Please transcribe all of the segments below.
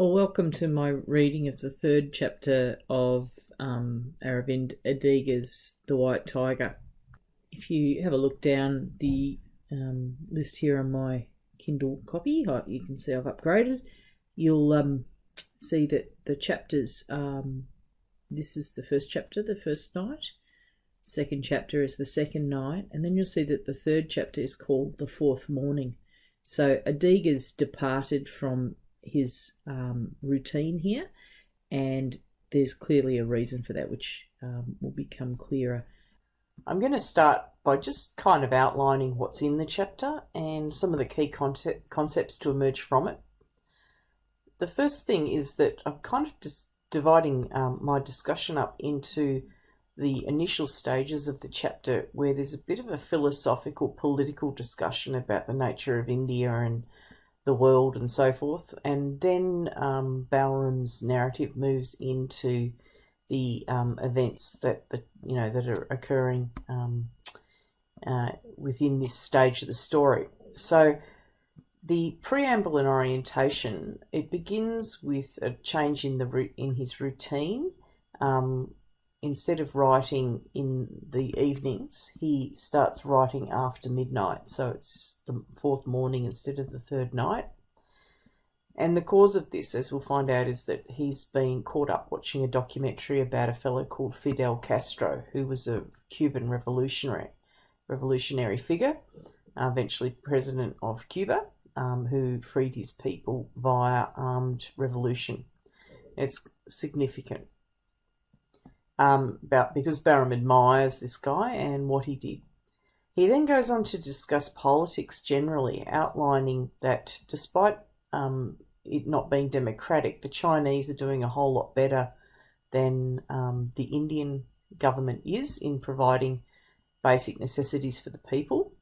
Well, welcome to my reading of the third chapter of Aravind Adiga's The White Tiger. If you have a look down the list here on my Kindle copy, you can see I've upgraded. You'll see that the chapters, this is the first chapter, the first night. Second chapter is the second night. And then you'll see that the third chapter is called The Fourth Morning. So Adiga's departed from his routine here, and there's clearly a reason for that, which will become clearer. I'm going to start by just kind of outlining what's in the chapter and some of the key concepts to emerge from it. The first thing is that I'm kind of just dividing my discussion up into the initial stages of the chapter, where there's a bit of a philosophical, political discussion about the nature of India and the world and so forth, and then Balram's narrative moves into the events that are occurring within this stage of the story. So the Preamble and Orientation, it begins with a change in his routine. Instead of writing in the evenings, he starts writing after midnight. So it's the fourth morning instead of the third night. And the cause of this, as we'll find out, is that he's been caught up watching a documentary about a fellow called Fidel Castro, who was a Cuban revolutionary figure, eventually president of Cuba, who freed his people via armed revolution. It's significant. Because Balram admires this guy and what he did. He then goes on to discuss politics generally, outlining that despite it not being democratic, the Chinese are doing a whole lot better than the Indian government is in providing basic necessities for the people.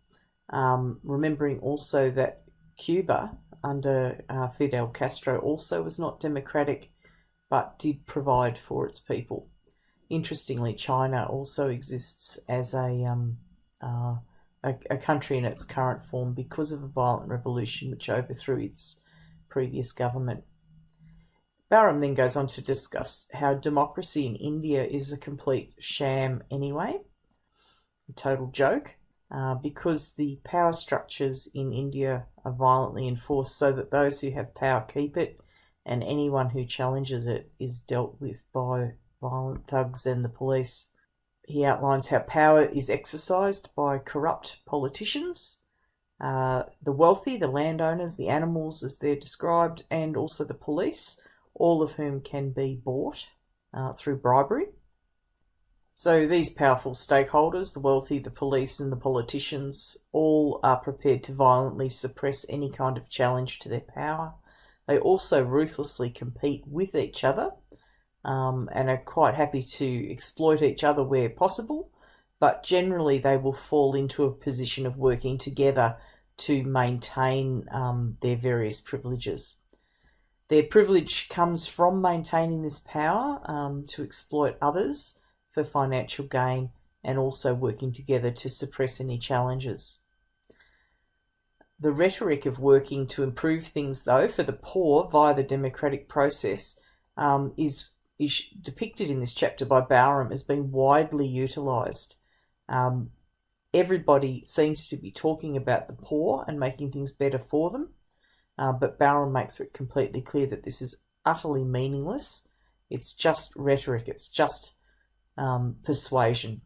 Remembering also that Cuba, under Fidel Castro, also was not democratic, but did provide for its people. Interestingly, China also exists as a country in its current form because of a violent revolution which overthrew its previous government. Balram then goes on to discuss how democracy in India is a complete sham anyway, a total joke, because the power structures in India are violently enforced so that those who have power keep it, and anyone who challenges it is dealt with by violent thugs and the police. He outlines how power is exercised by corrupt politicians, the wealthy, the landowners, the animals as they're described, and also the police, all of whom can be bought through bribery. So these powerful stakeholders, the wealthy, the police and the politicians, all are prepared to violently suppress any kind of challenge to their power. They also ruthlessly compete with each other, and are quite happy to exploit each other where possible, but generally they will fall into a position of working together to maintain their various privileges. Their privilege comes from maintaining this power to exploit others for financial gain, and also working together to suppress any challenges. The rhetoric of working to improve things, though, for the poor via the democratic process is depicted in this chapter by Balram as being widely utilised. Everybody seems to be talking about the poor and making things better for them, but Balram makes it completely clear that this is utterly meaningless. It's just rhetoric. It's just persuasion.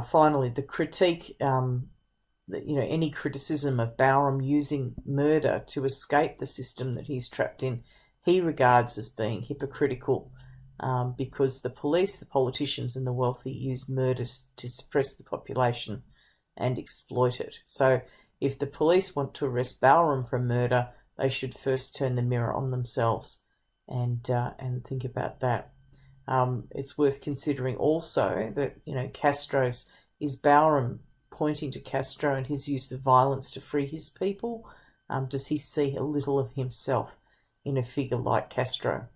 Finally, the critique, any criticism of Balram using murder to escape the system that he's trapped in, he regards as being hypocritical, because the police, the politicians and the wealthy use murder to suppress the population and exploit it. So if the police want to arrest Balram for murder, they should first turn the mirror on themselves and think about that. It's worth considering also that, is Balram pointing to Castro and his use of violence to free his people? Does he see a little of himself in a figure like Castro?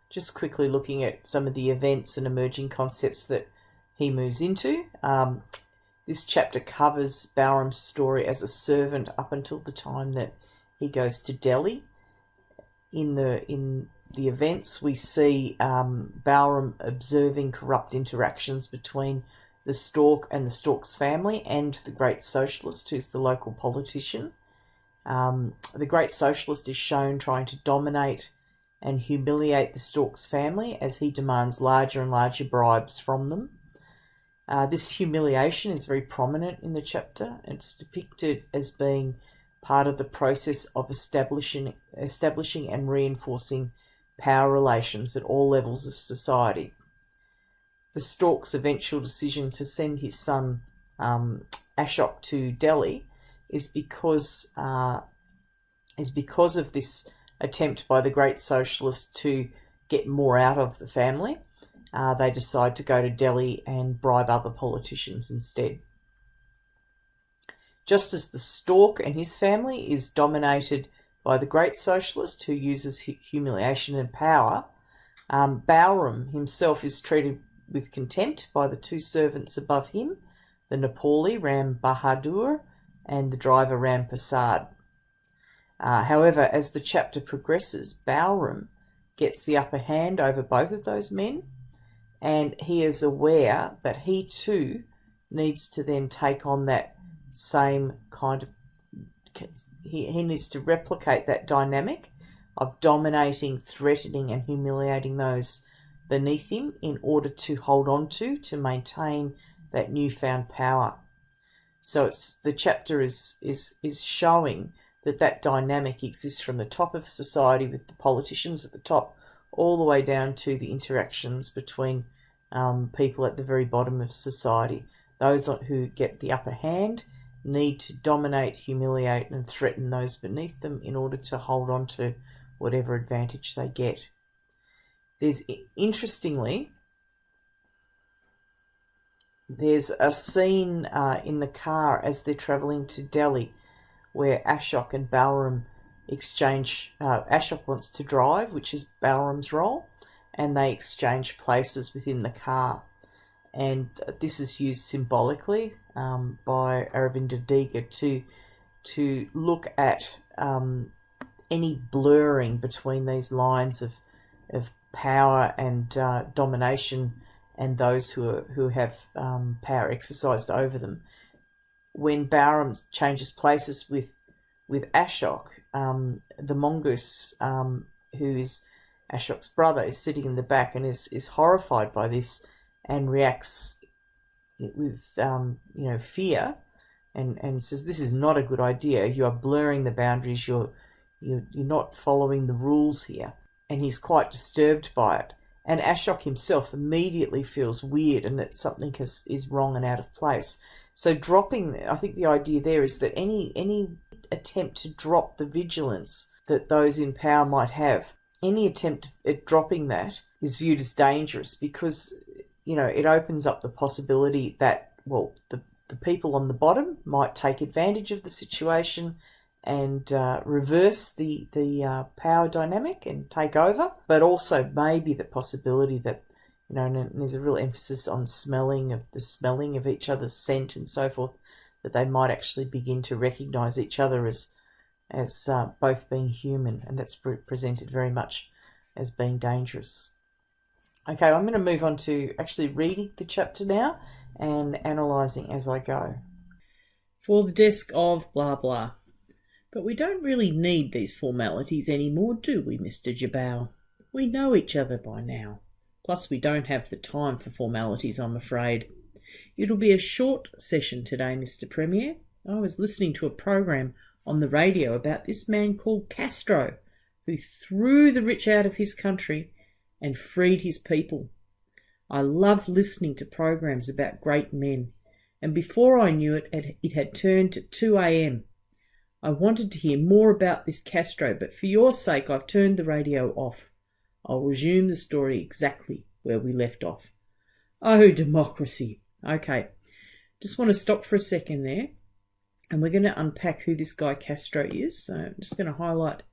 Just quickly looking at some of the events and emerging concepts that he moves into. This chapter covers Balram's story as a servant up until the time that he goes to Delhi. in the events, we see Balaram observing corrupt interactions between the stork and the stork's family and the Great Socialist, who's the local politician. The Great Socialist is shown trying to dominate and humiliate the stork's family as he demands larger and larger bribes from them. This humiliation is very prominent in the chapter. It's depicted as being part of the process of establishing and reinforcing power relations at all levels of society. The stork's eventual decision to send his son Ashok to Delhi is because of this attempt by the Great Socialist to get more out of the family. They decide to go to Delhi and bribe other politicians instead. Just as the stork and his family is dominated by the Great Socialist, who uses humiliation and power, Balaram himself is treated with contempt by the two servants above him, the Nepali Ram Bahadur and the driver Ram Prasad. However, as the chapter progresses, Balaram gets the upper hand over both of those men, and he is aware that he too needs to then take on that same kind of... He needs to replicate that dynamic of dominating, threatening and humiliating those beneath him in order to hold on to maintain that newfound power. So the chapter is showing that dynamic exists from the top of society with the politicians at the top all the way down to the interactions between people at the very bottom of society. Those who get the upper hand need to dominate, humiliate and threaten those beneath them in order to hold on to whatever advantage they get. Interestingly, there's a scene in the car as they're travelling to Delhi where Ashok and Balaram exchange. Ashok wants to drive, which is Balaram's role, and they exchange places within the car. And this is used symbolically by Aravind Adiga to look at any blurring between these lines of power and domination and those who have power exercised over them. When Balaram changes places with Ashok, the mongoose, who is Ashok's brother, is sitting in the back and is horrified by this and reacts with fear and says, "This is not a good idea. You are blurring the boundaries. You're not following the rules here." And he's quite disturbed by it. And Ashok himself immediately feels weird and that something is wrong and out of place. So I think the idea there is that any attempt to drop the vigilance that those in power might have, any attempt at dropping that is viewed as dangerous because, it opens up the possibility that, the people on the bottom might take advantage of the situation and reverse the power dynamic and take over, but also maybe the possibility that, and there's a real emphasis on the smelling of each other's scent and so forth, that they might actually begin to recognise each other as both being human, and that's presented very much as being dangerous. Okay, I'm going to move on to actually reading the chapter now and analysing as I go. For the desk of blah blah. But we don't really need these formalities anymore, do we, Mr. Jabal? We know each other by now. Plus we don't have the time for formalities, I'm afraid. It'll be a short session today, Mr. Premier. I was listening to a program on the radio about this man called Castro, who threw the rich out of his country and freed his people. I love listening to programs about great men, and before I knew it, it had turned to 2 a.m. I wanted to hear more about this Castro, but for your sake I've turned the radio off. I'll resume the story exactly where we left off. Oh, democracy. Okay, just want to stop for a second there, and we're going to unpack who this guy Castro is. So I'm just going to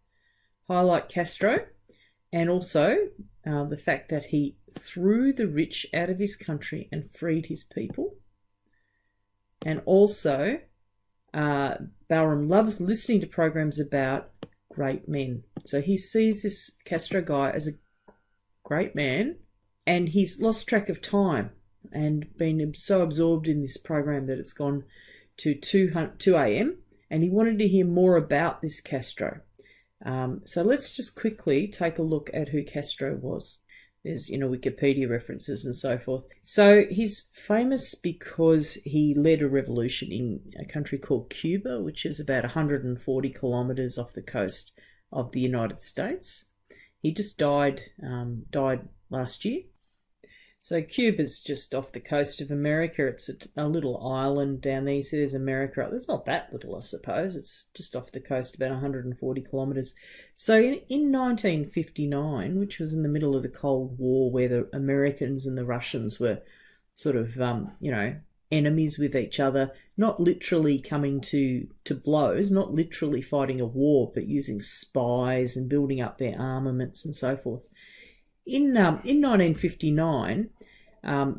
highlight Castro, and also the fact that he threw the rich out of his country and freed his people. And also, Balaram loves listening to programs about great men. So he sees this Castro guy as a great man, and he's lost track of time and been so absorbed in this program that it's gone to 2 a.m. and he wanted to hear more about this Castro. So let's just quickly take a look at who Castro was. There's, Wikipedia references and so forth. So he's famous because he led a revolution in a country called Cuba, which is about 140 kilometers off the coast of the United States. He just died last year. So Cuba's just off the coast of America. It's a little island down there. So there's America. It's not that little, I suppose. It's just off the coast, about 140 kilometres. So in 1959, which was in the middle of the Cold War, where the Americans and the Russians were sort of, enemies with each other, not literally coming to blows, not literally fighting a war, but using spies and building up their armaments and so forth. In 1959,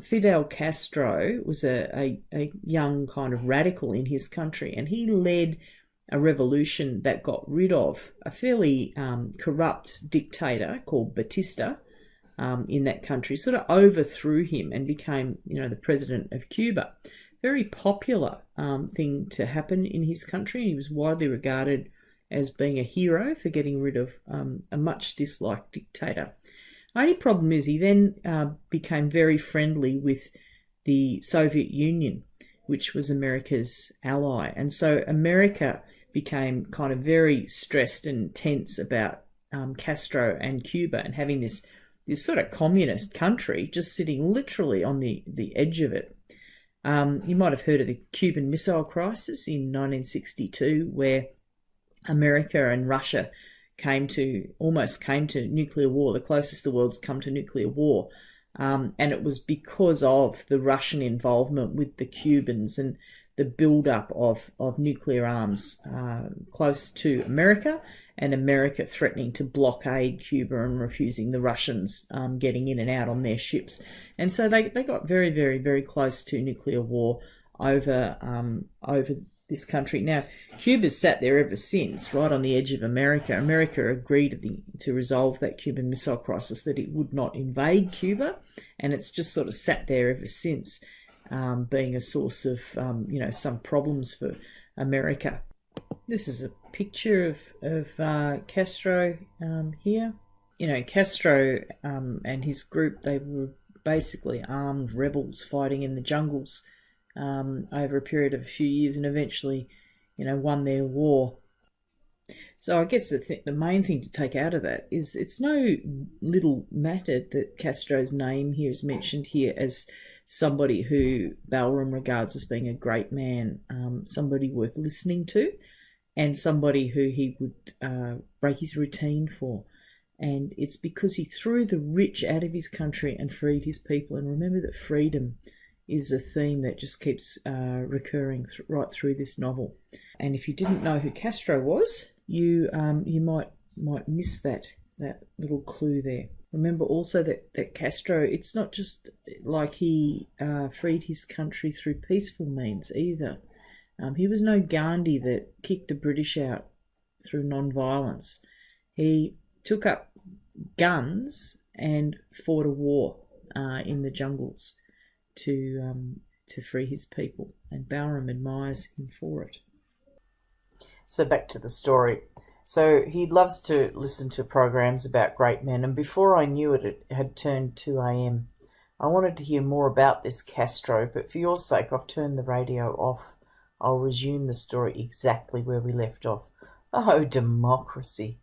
Fidel Castro was a young kind of radical in his country, and he led a revolution that got rid of a fairly corrupt dictator called Batista in that country, sort of overthrew him and became, the president of Cuba. Very popular thing to happen in his country. He was widely regarded as being a hero for getting rid of a much disliked dictator. Only problem is he then became very friendly with the Soviet Union, which was America's ally. And so America became kind of very stressed and tense about Castro and Cuba and having this sort of communist country just sitting literally on the edge of it. You might have heard of the Cuban Missile Crisis in 1962, where America and Russia almost came to nuclear war, the closest the world's come to nuclear war. And it was because of the Russian involvement with the Cubans and the build-up of nuclear arms close to America, and America threatening to blockade Cuba and refusing the Russians getting in and out on their ships. And so they got very, very, very close to nuclear war over this country. Now, Cuba's sat there ever since, right on the edge of America. America agreed to resolve that Cuban Missile Crisis, that it would not invade Cuba, and it's just sort of sat there ever since, being a source of, some problems for America. This is a picture of Castro here. Castro and his group, they were basically armed rebels fighting in the jungles over a period of a few years, and eventually, won their war. So I guess the main thing to take out of that is it's no little matter that Castro's name here is mentioned here as somebody who Balram regards as being a great man, somebody worth listening to, and somebody who he would break his routine for. And it's because he threw the rich out of his country and freed his people. And remember that freedom is a theme that just keeps recurring right through this novel. And if you didn't know who Castro was, you might miss that little clue there. Remember also that Castro, it's not just like he freed his country through peaceful means either. He was no Gandhi that kicked the British out through non-violence. He took up guns and fought a war in the jungles to free his people, and Balram admires him for it. So back to the story. So he loves to listen to programs about great men, and before I knew it, it had turned 2 a.m. I wanted to hear more about this Castro, but for your sake, I've turned the radio off. I'll resume the story exactly where we left off. Oh, democracy.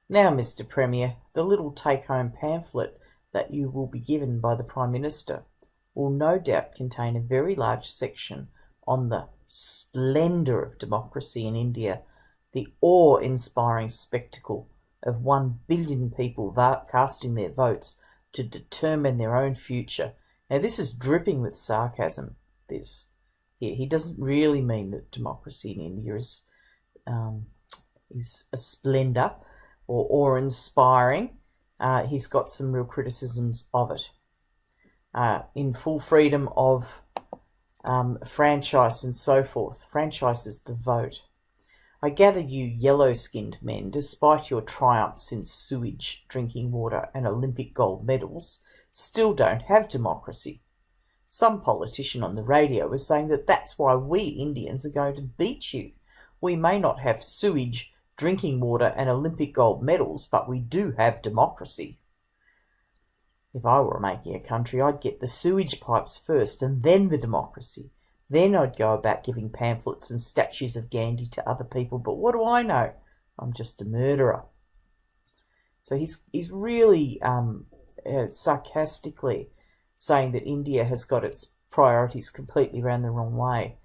Now, Mr. Premier, the little take-home pamphlet that you will be given by the Prime Minister will no doubt contain a very large section on the splendour of democracy in India, the awe-inspiring spectacle of 1 billion people casting their votes to determine their own future. Now, this is dripping with sarcasm, this. He doesn't really mean that democracy in India is a splendour or awe-inspiring. He's got some real criticisms of it. In full freedom of franchise and so forth. Franchise is the vote. I gather you yellow-skinned men, despite your triumphs in sewage, drinking water and Olympic gold medals, still don't have democracy. Some politician on the radio was saying that that's why we Indians are going to beat you. We may not have sewage, drinking water and Olympic gold medals, but we do have democracy. If I were making a country, I'd get the sewage pipes first and then the democracy. Then I'd go about giving pamphlets and statues of Gandhi to other people, but what do I know? I'm just a murderer. So he's really sarcastically saying that India has got its priorities completely around the wrong way,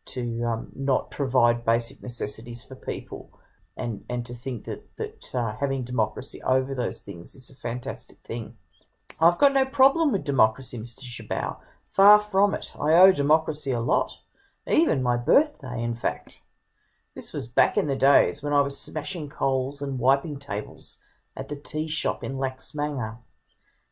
to not provide basic necessities for people, and to think that having democracy over those things is a fantastic thing. I've got no problem with democracy, Mr. Chabot. Far from it. I owe democracy a lot. Even my birthday, in fact. This was back in the days when I was smashing coals and wiping tables at the tea shop in Laxmanga.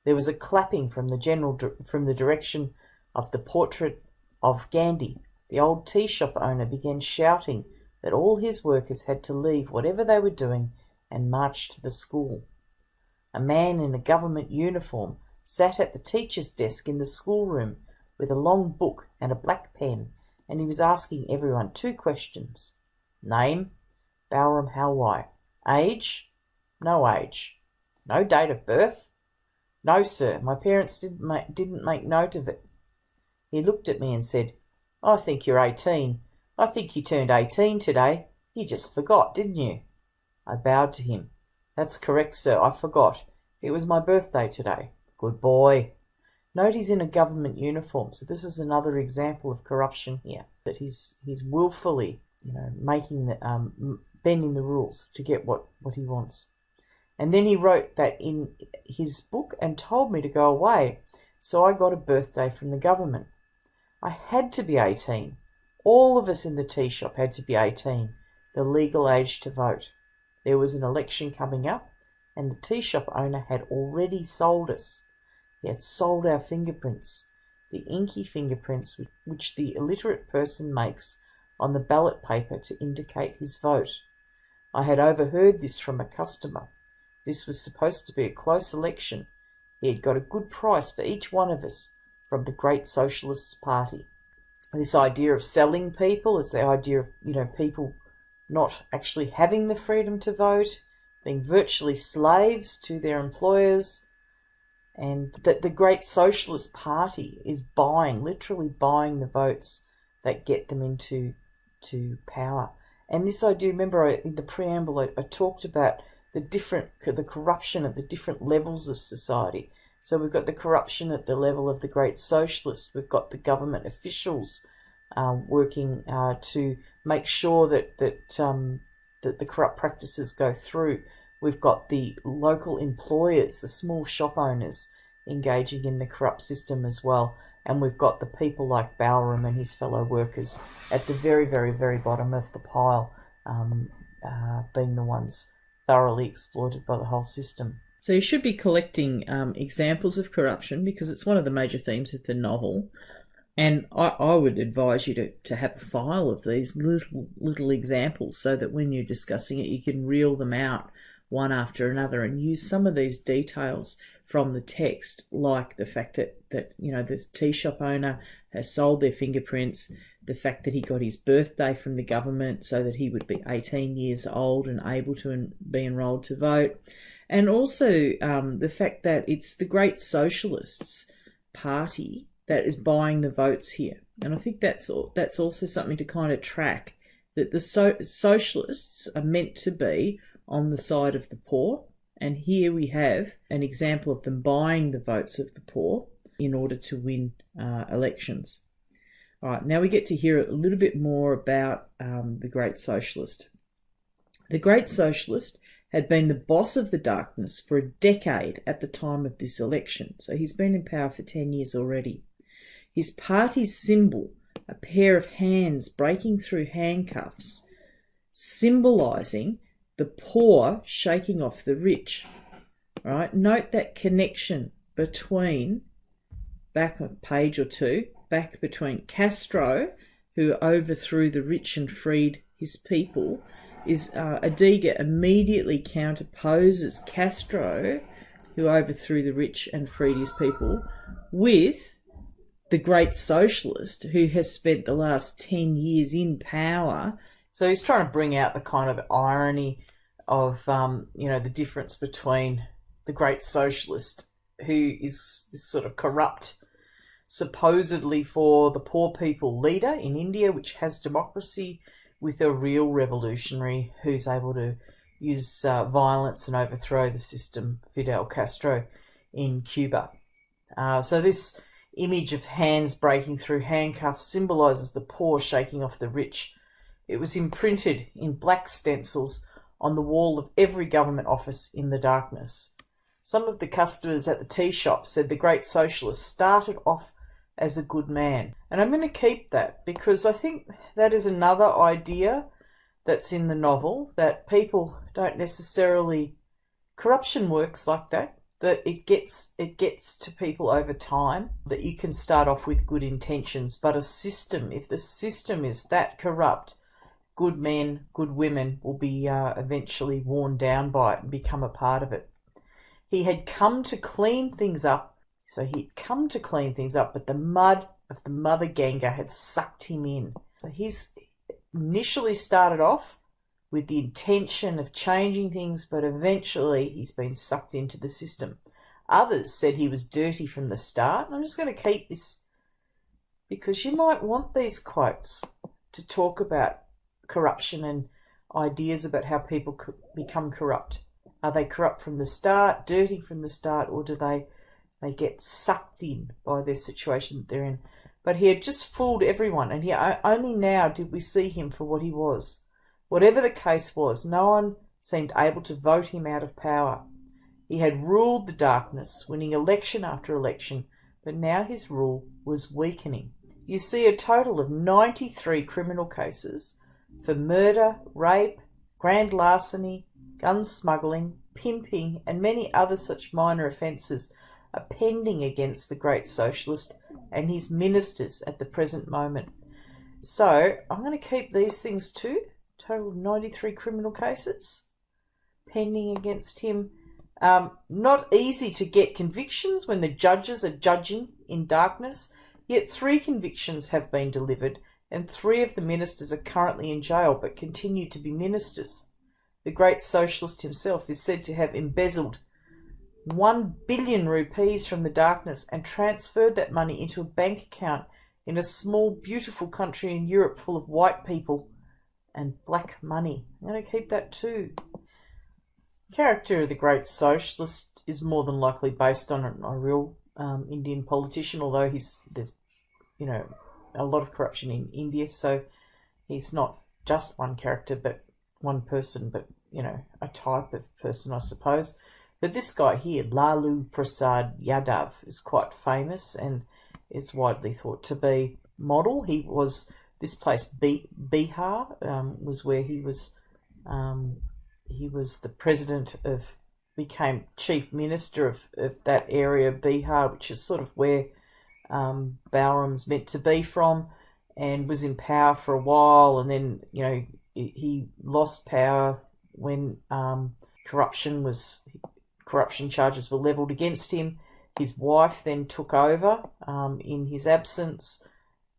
There was a clapping from the direction of the portrait of Gandhi. The old tea shop owner began shouting that all his workers had to leave whatever they were doing and march to the school. A man in a government uniform sat at the teacher's desk in the schoolroom with a long book and a black pen, and he was asking everyone 2 questions. Name, Bauram Halwai. Age, no age. No date of birth? No, sir, my parents didn't make note of it. He looked at me and said, I think you're 18. I think you turned 18 today. You just forgot, didn't you? I bowed to him. That's correct, sir, I forgot. It was my birthday today. Good boy. Note he's in a government uniform, so this is another example of corruption here, that he's willfully, making bending the rules to get what he wants. And then he wrote that in his book and told me to go away, so I got a birthday from the government. I had to be 18. All of us in the tea shop had to be 18, the legal age to vote. There was an election coming up, and the tea shop owner had already sold us. He had sold our fingerprints, the inky fingerprints which the illiterate person makes on the ballot paper to indicate his vote. I had overheard this from a customer. This was supposed to be a close election. He had got a good price for each one of us from the Great Socialist Party. This idea of selling people is the idea of, people not actually having the freedom to vote, being virtually slaves to their employers, and that the Great Socialist Party is literally buying the votes that get them into power. And this idea, remember in the preamble I talked about the corruption at the different levels of society. So we've got the corruption at the level of the Great Socialist. We've got the government officials working to make sure that the corrupt practices go through. We've got the local employers, the small shop owners, engaging in the corrupt system as well. And we've got the people like Bauram and his fellow workers at the very, very, very bottom of the pile, being the ones thoroughly exploited by the whole system. So you should be collecting examples of corruption, because it's one of the major themes of the novel. And I would advise you to have a file of these little examples, so that when you're discussing it, you can reel them out one after another and use some of these details from the text, like the fact that the tea shop owner has sold their fingerprints, the fact that he got his birthday from the government so that he would be 18 years old and able to be enrolled to vote, and also the fact that it's the Great Socialists Party that is buying the votes here. And I think that's also something to kind of track, that the socialists are meant to be on the side of the poor, and here we have an example of them buying the votes of the poor in order to win elections. All right, now we get to hear a little bit more about the Great Socialist. The Great Socialist had been the boss of the darkness for a decade at the time of this election, so he's been in power for 10 years already. His party's symbol, a pair of hands breaking through handcuffs, symbolising the poor shaking off the rich. All right, note that connection between, back a page or two, between Castro, who overthrew the rich and freed his people, is Adiga immediately counterposes Castro, who overthrew the rich and freed his people, with the Great Socialist, who has spent the last 10 years in power. So he's trying to bring out the kind of irony of, the difference between the Great Socialist, who is this sort of corrupt, supposedly for the poor people leader in India, which has democracy, with a real revolutionary who's able to use violence and overthrow the system, Fidel Castro, in Cuba. So this image of hands breaking through handcuffs symbolises the poor shaking off the rich. It was imprinted in black stencils on the wall of every government office in the darkness. Some of the customers at the tea shop said the Great Socialist started off as a good man. And I'm going to keep that because I think that is another idea that's in the novel, that people don't necessarily... Corruption works like that it gets to people over time, that you can start off with good intentions, but a system, if the system is that corrupt, good men, good women will be eventually worn down by it and become a part of it. He had come to clean things up, but the mud of the mother Ganga had sucked him in. So he's initially started off with the intention of changing things, but eventually he's been sucked into the system. Others said he was dirty from the start. And I'm just going to keep this because you might want these quotes to talk about corruption and ideas about how people become corrupt. Are they corrupt from the start, dirty from the start, or do they get sucked in by their situation that they're in? But he had just fooled everyone, and only now did we see him for what he was. Whatever the case was, no one seemed able to vote him out of power. He had ruled the darkness, winning election after election, but now his rule was weakening. You see a total of 93 criminal cases for murder, rape, grand larceny, gun smuggling, pimping, and many other such minor offences are pending against the Great Socialist and his ministers at the present moment. So I'm going to keep these things too. Total of 93 criminal cases pending against him. Not easy to get convictions when the judges are judging in darkness, yet 3 convictions have been delivered and 3 of the ministers are currently in jail but continue to be ministers. The Great Socialist himself is said to have embezzled 1 billion rupees from the darkness and transferred that money into a bank account in a small, beautiful country in Europe full of white people and black money. I'm going to keep that too. The character of the Great Socialist is more than likely based on a real Indian politician, although there's a lot of corruption in India, so he's not just one character, but one person, but a type of person, I suppose. But this guy here, Lalu Prasad Yadav, is quite famous and is widely thought to be model. He was this place, Bihar, was where he was. He was the president became chief minister of that area, Bihar, which is sort of where Balram's meant to be from, and was in power for a while, and then he lost power when corruption charges were levelled against him. His wife then took over in his absence,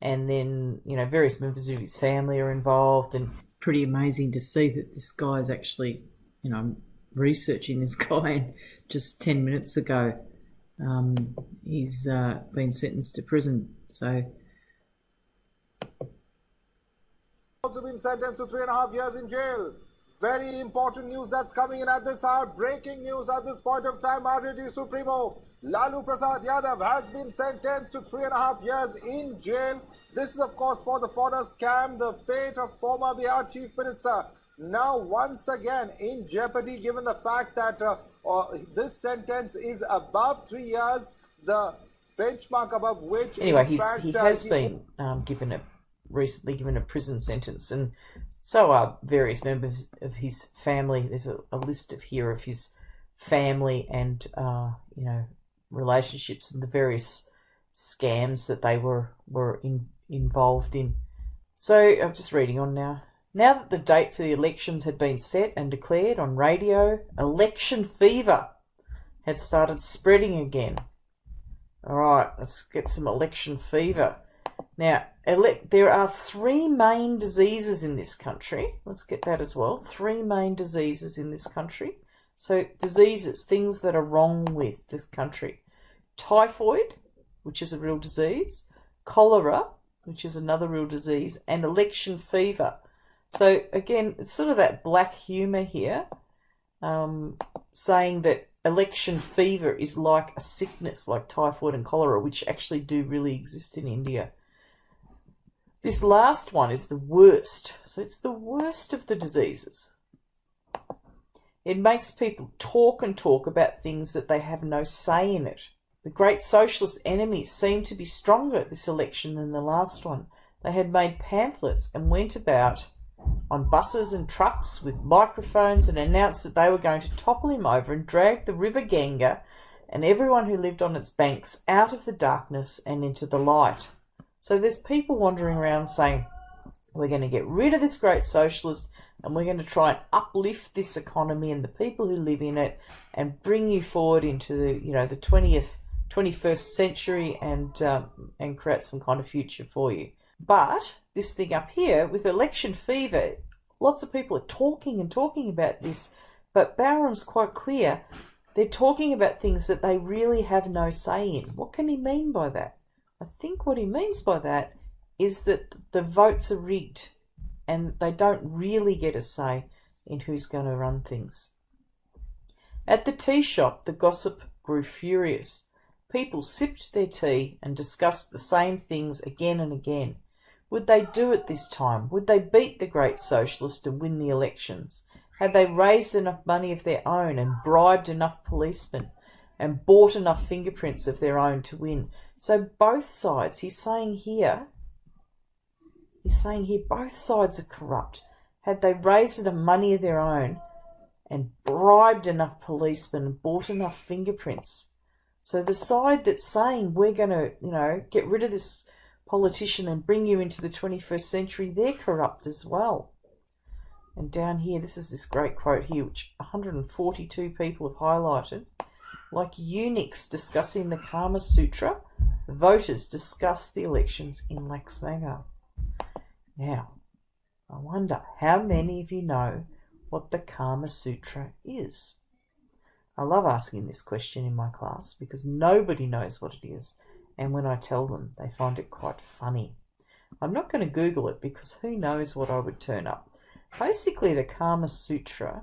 and then various members of his family are involved. And pretty amazing to see that this guy is actually, I'm researching this guy, and just 10 minutes ago he's been sentenced to prison. So also been sentenced to 3.5 years in jail. Very important news that's coming in at this hour. Breaking news at this point of time. RTD Supremo Lalu Prasad Yadav has been sentenced to 3.5 years in jail. This is, of course, for the fodder scam, the fate of former Bihar Chief Minister. Now, once again, in jeopardy, given the fact that this sentence is above 3 years, the benchmark above which... Anyway, he has been recently given a prison sentence, and so are various members of his family. There's a list here of his family and, relationships and the various scams that they were involved in. So I'm just reading on now. Now that the date for the elections had been set and declared on radio, election fever had started spreading again. All right, let's get some election fever. Now, there are three main diseases in this country. Let's get that as well. Three main diseases in this country. So diseases, things that are wrong with this country. Typhoid, which is a real disease. Cholera, which is another real disease. And election fever. So again, it's sort of that black humour here, saying that election fever is like a sickness, like typhoid and cholera, which actually do really exist in India. This last one is the worst. So it's the worst of the diseases. It makes people talk and talk about things that they have no say in it. The Great Socialist enemies seemed to be stronger at this election than the last one. They had made pamphlets and went about on buses and trucks with microphones and announced that they were going to topple him over and drag the river Ganga and everyone who lived on its banks out of the darkness and into the light. So there's people wandering around saying, we're going to get rid of this Great Socialist and we're going to try and uplift this economy and the people who live in it and bring you forward into the 21st century and create some kind of future for you. But this thing up here with election fever, lots of people are talking about this, but Barham's quite clear. They're talking about things that they really have no say in. What can he mean by that? I think what he means by that is that the votes are rigged and they don't really get a say in who's going to run things. At the tea shop, the gossip grew furious. People sipped their tea and discussed the same things again and again. Would they do it this time? Would they beat the Great Socialist and win the elections? Had they raised enough money of their own and bribed enough policemen and bought enough fingerprints of their own to win? So both sides, he's saying here, both sides are corrupt. Had they raised enough money of their own and bribed enough policemen and bought enough fingerprints. So the side that's saying we're going to, get rid of this politician and bring you into the 21st century, they're corrupt as well. And down here, this is this great quote here, which 142 people have highlighted. Like eunuchs discussing the Kama Sutra, voters discuss the elections in Laxmanga. Now, I wonder how many of you know what the Kama Sutra is? I love asking this question in my class because nobody knows what it is. And when I tell them, they find it quite funny. I'm not going to Google it because who knows what I would turn up. Basically, the Kama Sutra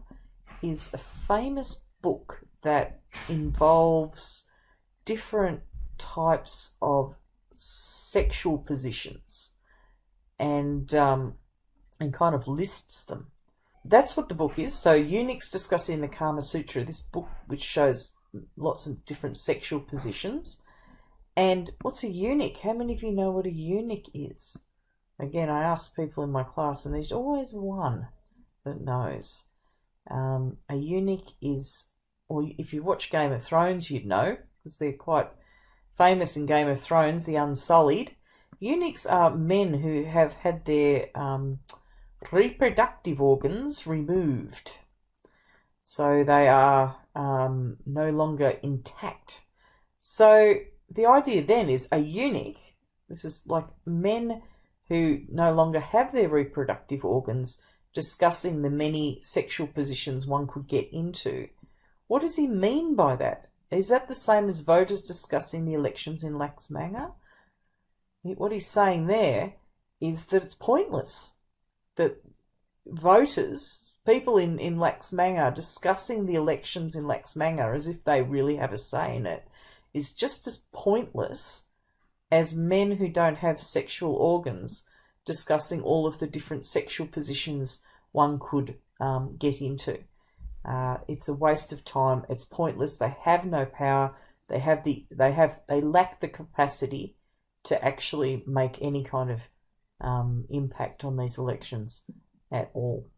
is a famous book that involves different types of sexual positions and kind of lists them. That's what the book is. So eunuchs discussing the Kama Sutra, this book which shows lots of different sexual positions. And what's a eunuch? How many of you know what a eunuch is? Again, I ask people in my class and there's always one that knows. A eunuch is, or if you watch Game of Thrones, you'd know, because they're quite famous in Game of Thrones, the Unsullied. Eunuchs are men who have had their reproductive organs removed. So they are no longer intact. So the idea then is a eunuch, this is like men who no longer have their reproductive organs discussing the many sexual positions one could get into. What does he mean by that? Is that the same as voters discussing the elections in Laxmanga? What he's saying there is that it's pointless. That voters, people in Laxmanga are discussing the elections in Laxmanga as if they really have a say in it, is just as pointless as men who don't have sexual organs discussing all of the different sexual positions one could get into. It's a waste of time. It's pointless. They have no power. They lack the capacity to actually make any kind of impact on these elections at all.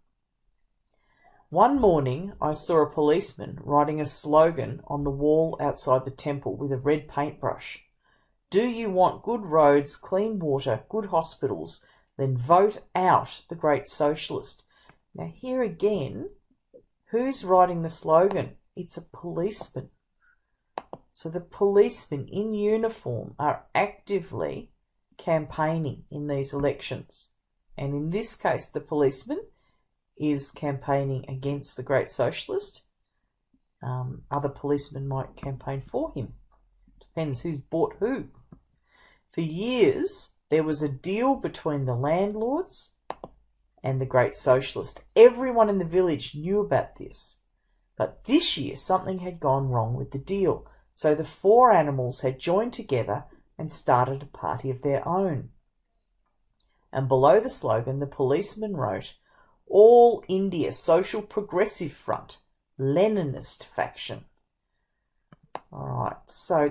One morning, I saw a policeman writing a slogan on the wall outside the temple with a red paintbrush. Do you want good roads, clean water, good hospitals, then vote out the Great Socialist. Now here again, who's writing the slogan? It's a policeman. So the policemen in uniform are actively campaigning in these elections. And in this case, the policeman is campaigning against the Great Socialist. Other policemen might campaign for him. Depends who's bought who. For years, there was a deal between the landlords and the Great Socialist. Everyone in the village knew about this. But this year, something had gone wrong with the deal. So the four animals had joined together and started a party of their own. And below the slogan, the policeman wrote, "All India Social Progressive Front, Leninist faction." All right, so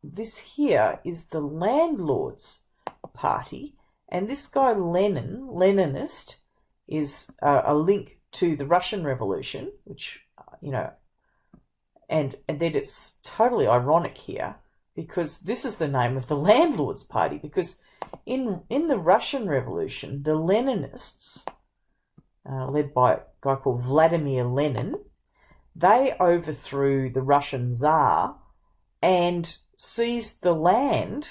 this here is the landlords' party, and this guy Leninist, is a link to the Russian Revolution, which and then it's totally ironic here because this is the name of the landlords' party. Because in the Russian Revolution, the Leninists, led by a guy called Vladimir Lenin, they overthrew the Russian Tsar and seized the land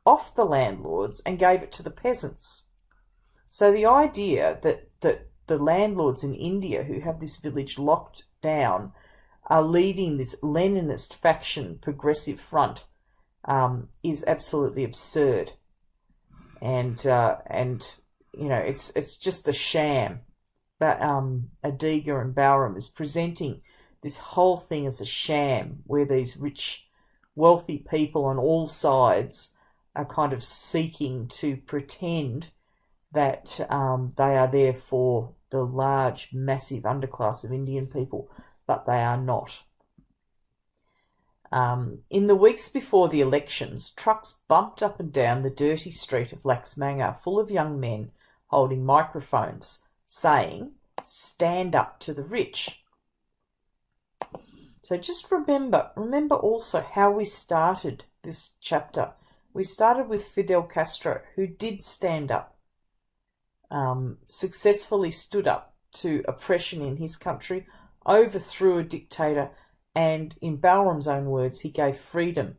off the landlords and gave it to the peasants. So the idea that the landlords in India who have this village locked down are leading this Leninist faction progressive front is absolutely absurd. And it's just a sham. But Adiga and Bowram is presenting this whole thing as a sham where these rich, wealthy people on all sides are kind of seeking to pretend that they are there for the large, massive underclass of Indian people, but they are not. In the weeks before the elections, trucks bumped up and down the dirty street of Laxmanga, full of young men holding microphones, saying, "Stand up to the rich." So just remember also how we started this chapter. We started with Fidel Castro, who did stand up, successfully stood up to oppression in his country, overthrew a dictator, and in Bowram's own words, he gave freedom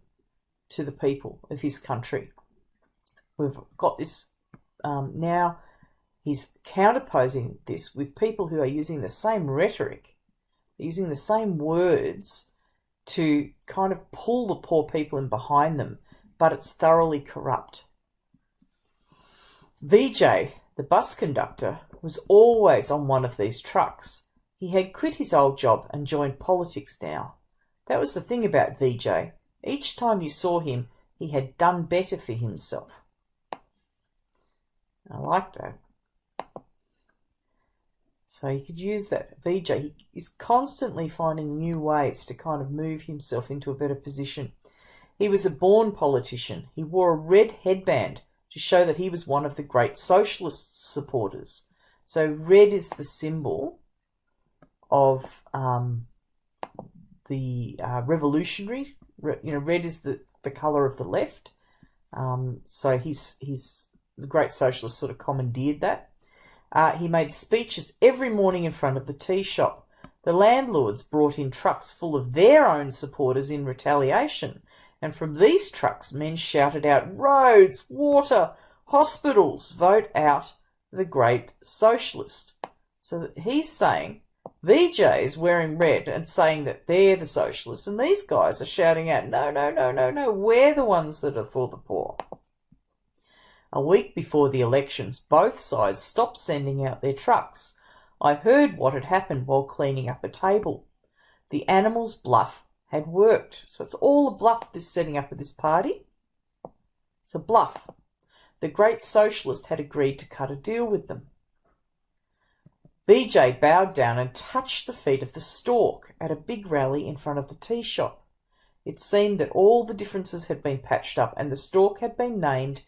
to the people of his country. We've got this now. He's counterposing this with people who are using the same rhetoric, using the same words to kind of pull the poor people in behind them, but it's thoroughly corrupt. Vijay, the bus conductor, was always on one of these trucks. He had quit his old job and joined politics now. That was the thing about Vijay. Each time you saw him, he had done better for himself. I like that. So you could use that. Vijay, he is constantly finding new ways to kind of move himself into a better position. He was a born politician. He wore a red headband to show that he was one of the Great Socialist supporters. So red is the symbol of the revolutionary. Red is the colour of the left. So he's the Great Socialist sort of commandeered that. He made speeches every morning in front of the tea shop. The landlords brought in trucks full of their own supporters in retaliation, and from these trucks men shouted out, "Roads, water, hospitals, vote out the Great Socialist." So he's saying Vijay is wearing red and saying that they're the socialists, and these guys are shouting out, "No, no, no, no, no, we're the ones that are for the poor." A week before the elections, both sides stopped sending out their trucks. I heard what had happened while cleaning up a table. The animals' bluff had worked. So it's all a bluff, this setting up of this party. It's a bluff. The Great Socialist had agreed to cut a deal with them. Vijay bowed down and touched the feet of the stork at a big rally in front of the tea shop. It seemed that all the differences had been patched up and the stork had been named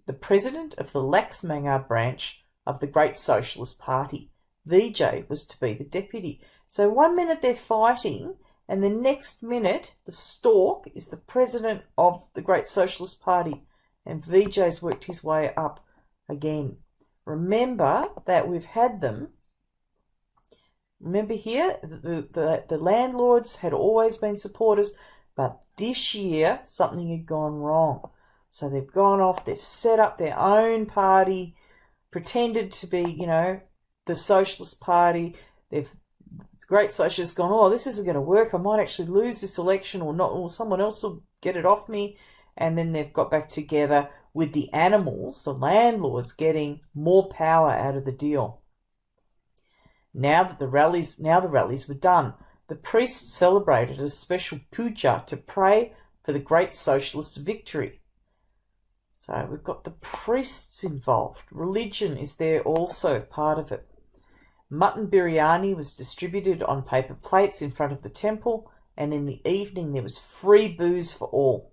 the president of the Laxmanga branch of the Great Socialist Party. Vijay was to be the deputy. So 1 minute they're fighting, and the next minute the stork is the president of the Great Socialist Party, and Vijay's worked his way up again. Remember that we've had them. Remember here, the landlords had always been supporters, but this year something had gone wrong. So they've gone off, they've set up their own party, pretended to be, the Socialist Party. The Great Socialist gone, oh, this isn't going to work. I might actually lose this election or not, or someone else will get it off me. And then they've got back together with the animals, the landlords, getting more power out of the deal. Now the rallies were done, the priests celebrated a special puja to pray for the Great Socialist victory. So we've got the priests involved. Religion is there also, part of it. Mutton biryani was distributed on paper plates in front of the temple, and in the evening there was free booze for all.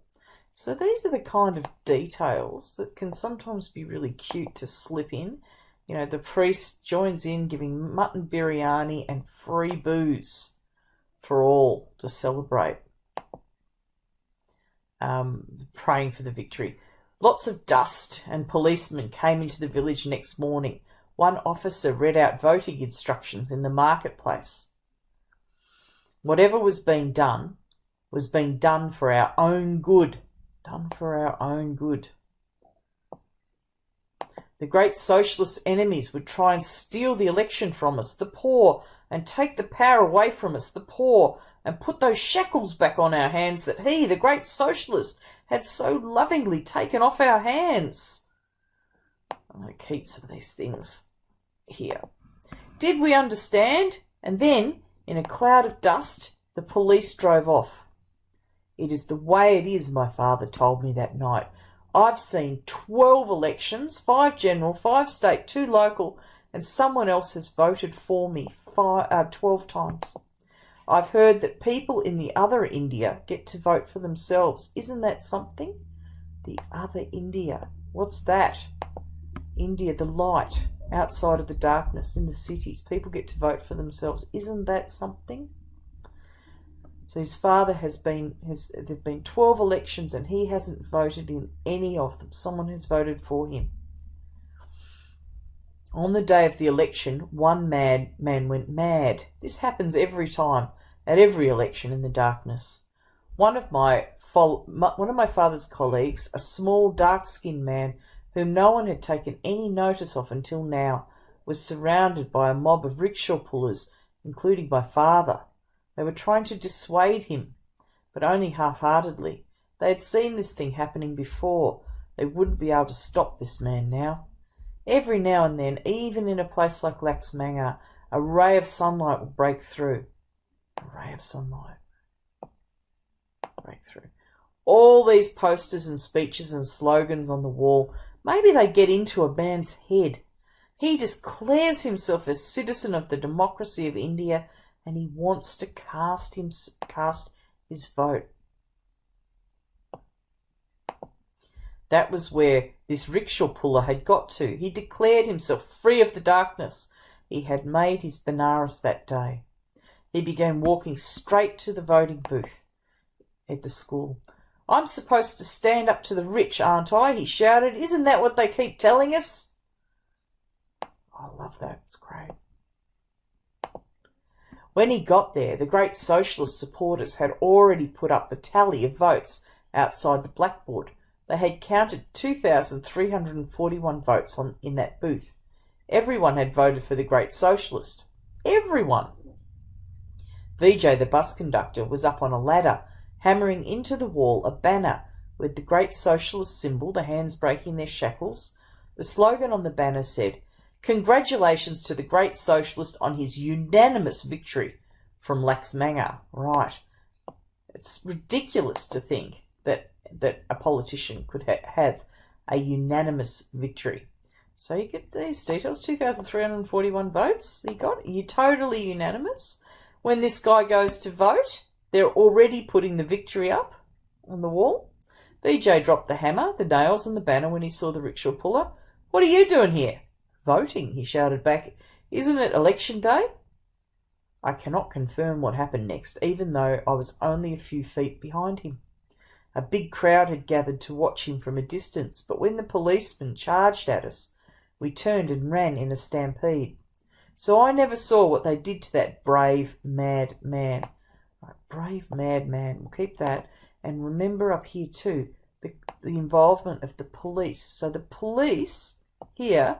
So these are the kind of details that can sometimes be really cute to slip in. The priest joins in giving mutton biryani and free booze for all to celebrate, praying for the victory. Lots of dust, and policemen came into the village next morning. One officer read out voting instructions in the marketplace. Whatever was being done for our own good. Done for our own good. The Great Socialist enemies would try and steal the election from us, the poor, and take the power away from us, the poor, and put those shackles back on our hands that he, the Great Socialist, had so lovingly taken off our hands. I'm going to keep some of these things here. Did we understand? And then, in a cloud of dust, the police drove off. It is the way it is, my father told me that night. I've seen 12 elections, 5 general, 5 state, 2 local, and someone else has voted for me 12 times. I've heard that people in the other India get to vote for themselves. Isn't that something? The other India. What's that? India, the light, outside of the darkness, in the cities. People get to vote for themselves. Isn't that something? So his father there've been 12 elections and he hasn't voted in any of them. Someone has voted for him. On the day of the election, one man went mad. This happens every time, at every election in the darkness. One of my father's colleagues, a small dark-skinned man whom no one had taken any notice of until now, was surrounded by a mob of rickshaw pullers, including my father. They were trying to dissuade him, but only half-heartedly. They had seen this thing happening before. They wouldn't be able to stop this man now. Every now and then, even in a place like Laxmangar, a ray of sunlight will break through. A ray of sunlight. Break through. All these posters and speeches and slogans on the wall, maybe they get into a man's head. He declares himself a citizen of the democracy of India, and he wants to cast his vote. That was where this rickshaw puller had got to. He declared himself free of the darkness. He had made his Benares that day. He began walking straight to the voting booth at the school. I'm supposed to stand up to the rich, aren't I? He shouted. Isn't that what they keep telling us? I love that. It's great. When he got there, the Great Socialist supporters had already put up the tally of votes outside the blackboard. They had counted 2,341 votes in that booth. Everyone had voted for the Great Socialist. Everyone. Vijay, the bus conductor, was up on a ladder, hammering into the wall a banner with the Great Socialist symbol, the hands breaking their shackles. The slogan on the banner said, "Congratulations to the Great Socialist on his unanimous victory from Laxmangar." Right. It's ridiculous to think that a politician could have a unanimous victory. So you get these details, 2,341 votes he got. You're totally unanimous. When this guy goes to vote, they're already putting the victory up on the wall. BJ dropped the hammer, the nails and the banner when he saw the rickshaw puller. "What are you doing here?" "Voting," he shouted back. "Isn't it election day?" I cannot confirm what happened next, even though I was only a few feet behind him. A big crowd had gathered to watch him from a distance, but when the policeman charged at us, We turned and ran in a stampede. So I never saw what they did to that brave, mad man. Right, brave, mad man. We'll keep that. And remember up here too, the involvement of the police. So the police here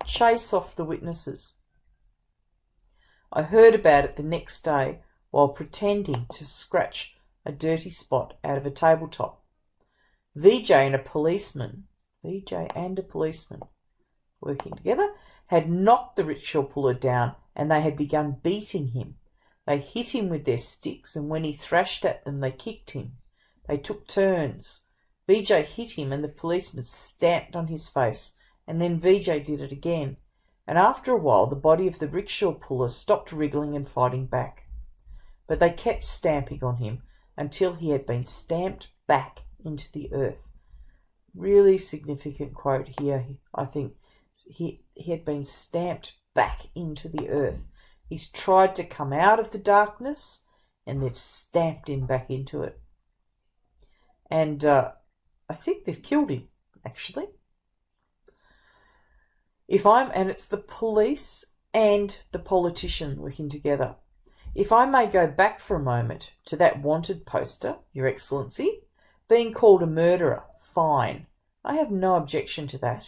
chase off the witnesses. I heard about it the next day while pretending to scratch a dirty spot out of a tabletop. VJ and a policeman working together had knocked the rickshaw puller down, and they had begun beating him. They hit him with their sticks, and when he thrashed at them, they kicked him. They took turns. VJ hit him, and the policeman stamped on his face, and then VJ did it again. And after a while, the body of the rickshaw puller stopped wriggling and fighting back. But they kept stamping on him until he had been stamped back into the earth. Really significant quote here, I think. He had been stamped back into the earth. He's tried to come out of the darkness, and they've stamped him back into it. And I think they've killed him, actually. And it's the police and the politician working together. If I may go back for a moment to that wanted poster, Your Excellency, being called a murderer, fine. I have no objection to that.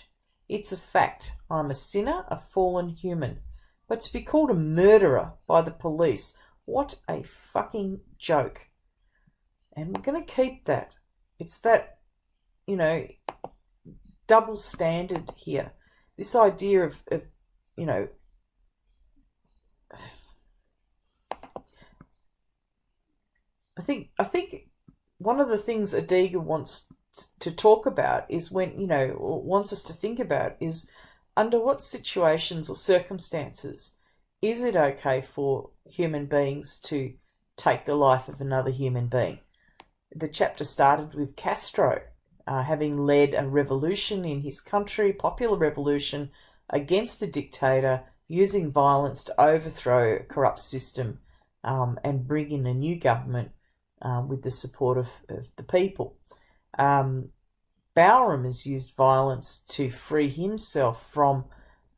It's a fact. I'm a sinner, a fallen human. But to be called a murderer by the police, what a fucking joke. And we're going to keep that. It's that, double standard here. This idea of I think one of the things Adiga wants to talk about is wants us to think about is under what situations or circumstances is it okay for human beings to take the life of another human being. The chapter started with Castro having led a revolution in his country, popular revolution against a dictator, using violence to overthrow a corrupt system and bring in a new government with the support of the people. Bowram has used violence to free himself from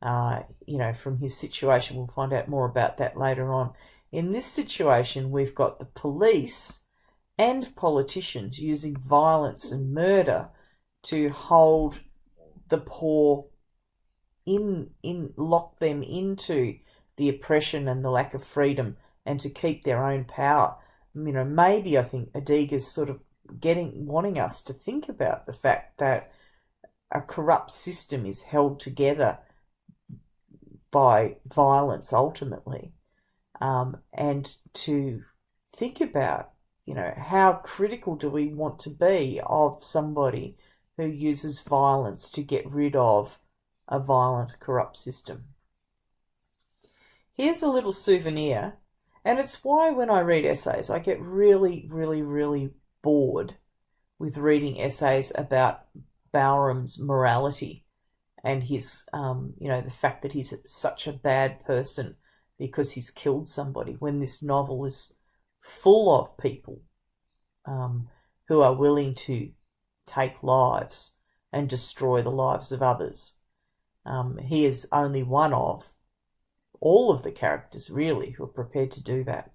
his situation. We'll find out more about that later on. In this situation, we've got the police and politicians using violence and murder to hold the poor lock them into the oppression and the lack of freedom, and to keep their own power. Maybe I think Adiga's sort of wanting us to think about the fact that a corrupt system is held together by violence ultimately, and to think about how critical do we want to be of somebody who uses violence to get rid of a violent, corrupt system. Here's a little souvenir, and it's why when I read essays, I get really, really, really bored with reading essays about Bowram's morality and his, the fact that he's such a bad person because he's killed somebody, when this novel is full of people who are willing to take lives and destroy the lives of others. He is only one of all of the characters, really, who are prepared to do that.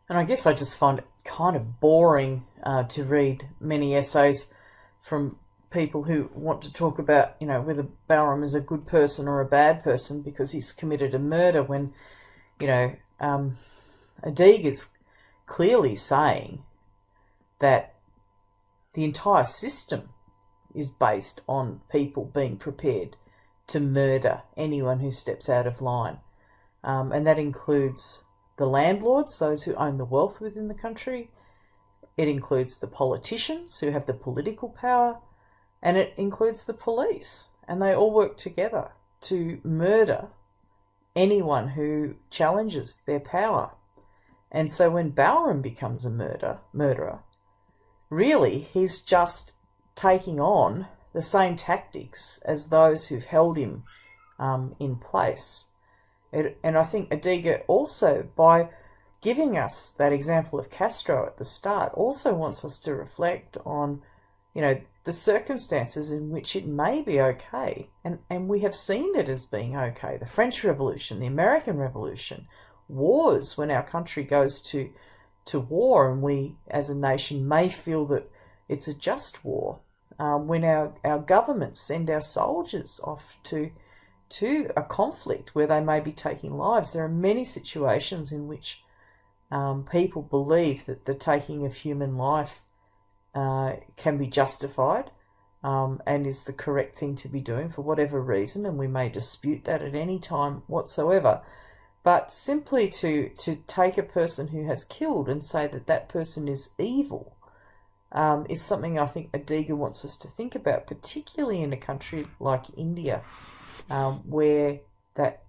And I guess I just find it kind of boring to read many essays from people who want to talk about, whether Bowram is a good person or a bad person because he's committed a murder, when, Adiga's clearly saying that the entire system is based on people being prepared to murder anyone who steps out of line. And that includes the landlords, those who own the wealth within the country. It includes the politicians who have the political power. And it includes the police. And they all work together to murder anyone who challenges their power. And so when Bowram becomes a murderer, really he's just taking on the same tactics as those who've held him in place. And I think Adiga also, by giving us that example of Castro at the start, also wants us to reflect on, the the circumstances in which it may be okay, and we have seen it as being okay. The French Revolution, the American Revolution, wars, when our country goes to war and we as a nation may feel that it's a just war, when our governments send our soldiers off to a conflict where they may be taking lives. There are many situations in which people believe that the taking of human life can be justified and is the correct thing to be doing for whatever reason, and we may dispute that at any time whatsoever. But simply to take a person who has killed and say that that person is evil is something I think Adiga wants us to think about, particularly in a country like India, where that,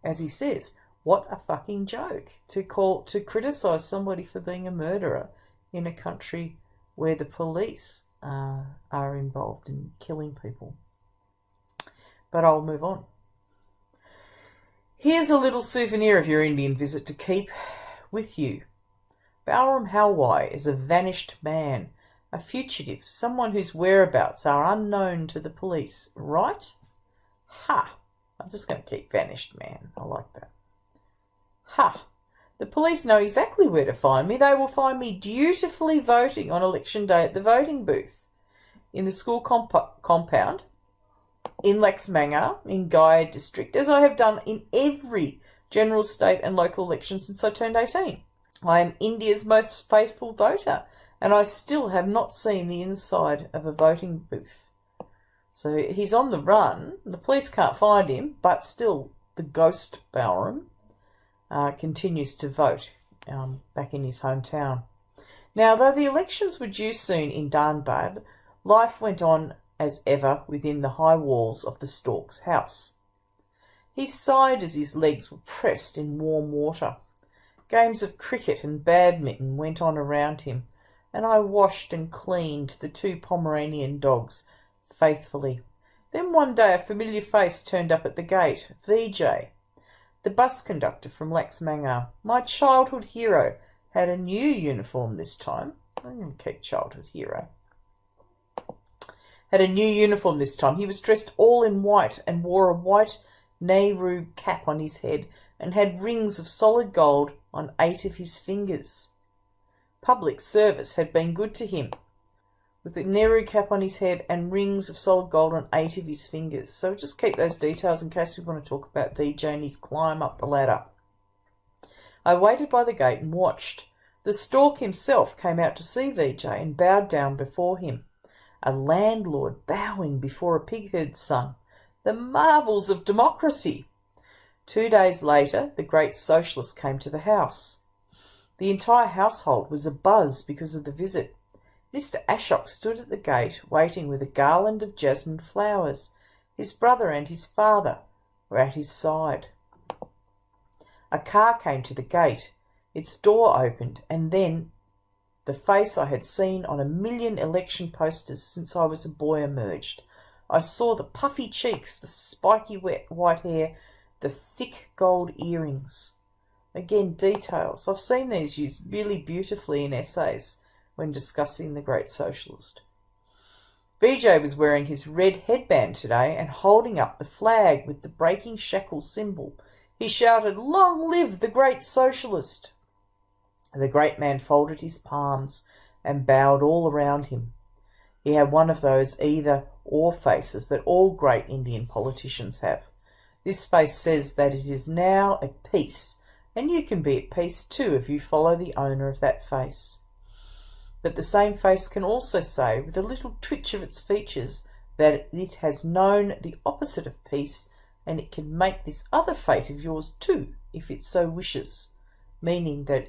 as he says, what a fucking joke to criticize somebody for being a murderer in a country where the police are involved in killing people. But I'll move on. Here's a little souvenir of your Indian visit to keep with you. Balram Halwai is a vanished man, a fugitive, someone whose whereabouts are unknown to the police, right? Ha! I'm just going to keep vanished man. I like that. Ha! The police know exactly where to find me. They will find me dutifully voting on election day at the voting booth, in the school compound, in Laxmangar, in Gaya district, as I have done in every general, state and local election since I turned 18. I am India's most faithful voter, and I still have not seen the inside of a voting booth. So he's on the run. The police can't find him, but still the ghost Balram continues to vote back in his hometown. Now, though the elections were due soon in Dhanbad, life went on as ever within the high walls of the Stork's house. He sighed as his legs were pressed in warm water. Games of cricket and badminton went on around him, and I washed and cleaned the 2 Pomeranian dogs faithfully. Then one day a familiar face turned up at the gate. Vijay, the bus conductor from Laxmangar, my childhood hero, had a new uniform this time. I'm going to keep childhood hero. Had a new uniform this time. He was dressed all in white and wore a white Nehru cap on his head and had rings of solid gold on 8 of his fingers. Public service had been good to him, with the Nehru cap on his head and rings of solid gold on 8 of his fingers. So just keep those details in case we want to talk about Vijay and his climb up the ladder. I waited by the gate and watched. The stork himself came out to see Vijay and bowed down before him. A landlord bowing before a pig-herd's son. The marvels of democracy! 2 days later, the Great Socialist came to the house. The entire household was abuzz because of the visit. Mr. Ashok stood at the gate, waiting with a garland of jasmine flowers. His brother and his father were at his side. A car came to the gate. Its door opened, and then the face I had seen on 1,000,000 election posters since I was a boy emerged. I saw the puffy cheeks, the spiky white hair, the thick gold earrings. Again, details. I've seen these used really beautifully in essays when discussing the Great Socialist. Vijay was wearing his red headband today and holding up the flag with the breaking shackle symbol. He shouted, "Long live the Great Socialist!" The great man folded his palms and bowed all around him. He had one of those either-or faces that all great Indian politicians have. This face says that it is now at peace, and you can be at peace too if you follow the owner of that face. But the same face can also say, with a little twitch of its features, that it has known the opposite of peace, and it can make this other fate of yours too, if it so wishes, meaning that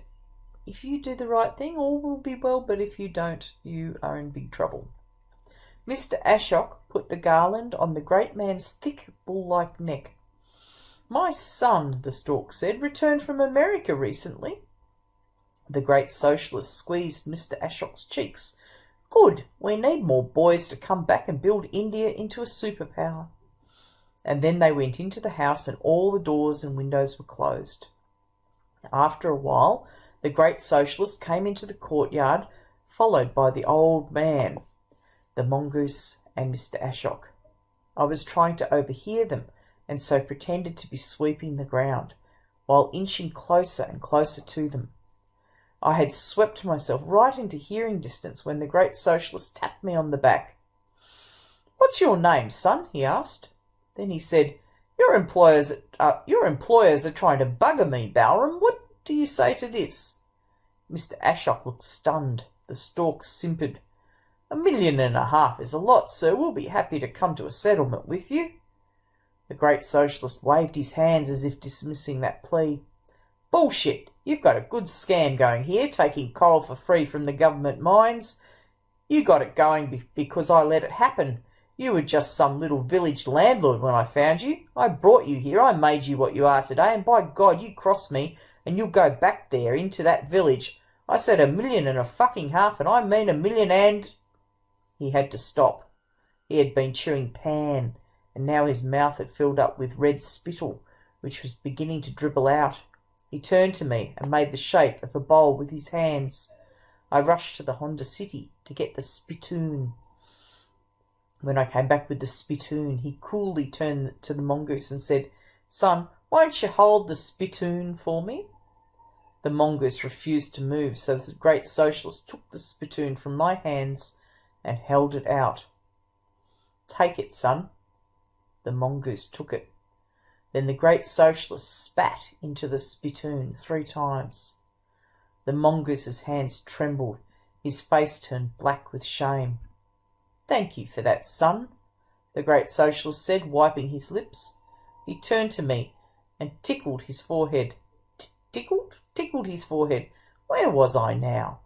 if you do the right thing, all will be well, but if you don't, you are in big trouble. Mr. Ashok put the garland on the great man's thick, bull-like neck. "My son," the stork said, "returned from America recently." The Great Socialist squeezed Mr. Ashok's cheeks. "Good. We need more boys to come back and build India into a superpower." And then they went into the house and all the doors and windows were closed. After a while, the Great Socialist came into the courtyard, followed by the old man. The the mongoose and Mr. Ashok. I was trying to overhear them, and so pretended to be sweeping the ground, while inching closer and closer to them. I had swept myself right into hearing distance when the Great Socialist tapped me on the back. "What's your name, son?" he asked. Then he said, Your employers are trying to bugger me, Balram. What do you say to this?" Mr. Ashok looked stunned. The stork simpered. "$1.5 million is a lot, sir. We'll be happy to come to a settlement with you." The Great Socialist waved his hands as if dismissing that plea. "Bullshit! You've got a good scam going here, taking coal for free from the government mines. You got it going because I let it happen. You were just some little village landlord when I found you. I brought you here, I made you what you are today, and by God, you cross me, and you'll go back there into that village. I said $1.5 million, and I mean $1 million and—" He had to stop. He had been chewing pan, and now his mouth had filled up with red spittle, which was beginning to dribble out. He turned to me and made the shape of a bowl with his hands. I rushed to the Honda City to get the spittoon. When I came back with the spittoon, he coolly turned to the mongoose and said, "Son, won't you hold the spittoon for me?" The mongoose refused to move, so the Great Socialist took the spittoon from my hands and held it out. "Take it, son." The mongoose took it. Then the Great Socialist spat into the spittoon 3 times. The mongoose's hands trembled. His face turned black with shame. "Thank you for that, son," the Great Socialist said, wiping his lips. He turned to me and tickled his forehead. Tickled his forehead. Where was I now?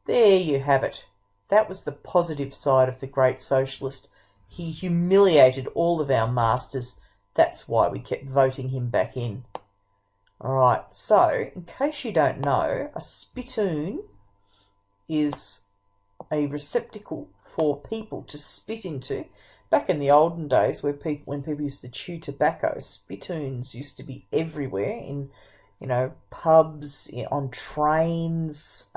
There you have it. That was the positive side of the Great Socialist. He humiliated all of our masters. That's why we kept voting him back in. All right, so in case you don't know, a spittoon is a receptacle for people to spit into. Back in the olden days, when people used to chew tobacco, spittoons used to be everywhere in, pubs, on trains,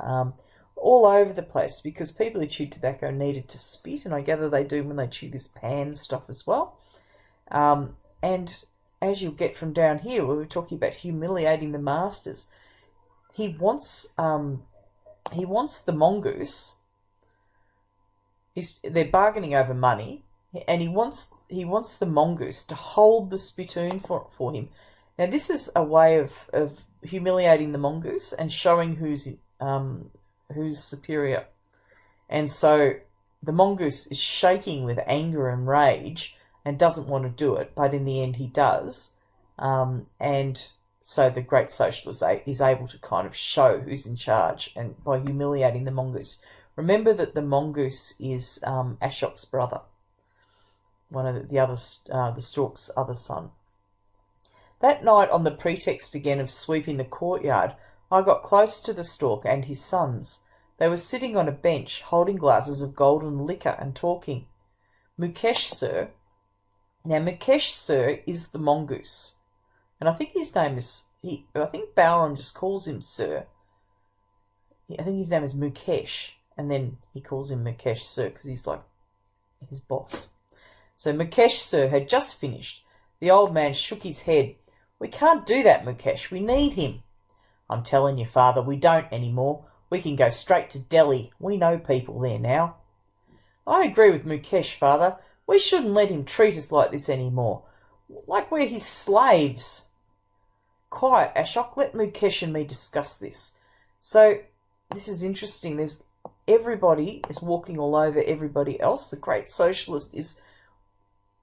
all over the place, because people who chewed tobacco needed to spit, and I gather they do when they chew this pan stuff as well. And as you'll get from down here, where we're talking about humiliating the masters, he wants the mongoose. They're bargaining over money, and he wants the mongoose to hold the spittoon for him. Now, this is a way of humiliating the mongoose and showing who's superior. And so the mongoose is shaking with anger and rage and doesn't want to do it, but in the end he does. And so the Great Socialist is able to kind of show who's in charge, and by humiliating the mongoose. Remember that the mongoose is Ashok's brother, one of the stork's other son. That night, on the pretext again of sweeping the courtyard, I got close to the stork and his sons. They were sitting on a bench, holding glasses of golden liquor and talking. Mukesh, sir. Now, Mukesh, sir, is the mongoose. And I think his name is... I think Balram just calls him sir. I think his name is Mukesh. And then he calls him Mukesh, sir, because he's like his boss. So Mukesh, sir, had just finished. The old man shook his head. "We can't do that, Mukesh. We need him." "I'm telling you, father, we don't anymore. We can go straight to Delhi. We know people there now." "I agree with Mukesh, father. We shouldn't let him treat us like this anymore. Like we're his slaves." "Quiet, Ashok. Let Mukesh and me discuss this." So this is interesting. Everybody is walking all over everybody else. The Great Socialist is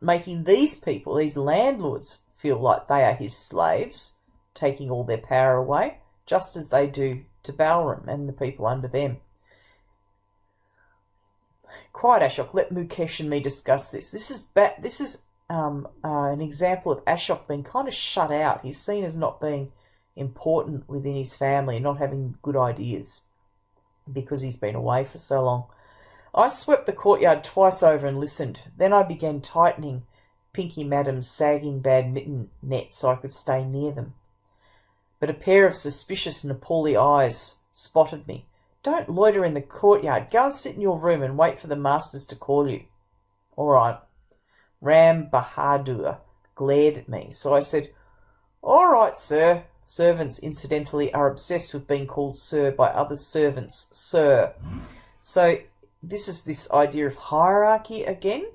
making these people, these landlords, feel like they are his slaves, taking all their power away, just as they do to Balram and the people under them. "Quiet, Ashok. Let Mukesh and me discuss this." This is an example of Ashok being kind of shut out. He's seen as not being important within his family and not having good ideas because he's been away for so long. I swept the courtyard twice over and listened. Then I began tightening Pinky Madam's sagging badminton net so I could stay near them. But a pair of suspicious Nepali eyes spotted me. Don't loiter in the courtyard. Go and sit in your room and wait for the masters to call you. All right. Ram Bahadur glared at me, so I said, all right, sir. Servants, incidentally, are obsessed with being called sir by other servants, sir. So this is this idea of hierarchy again.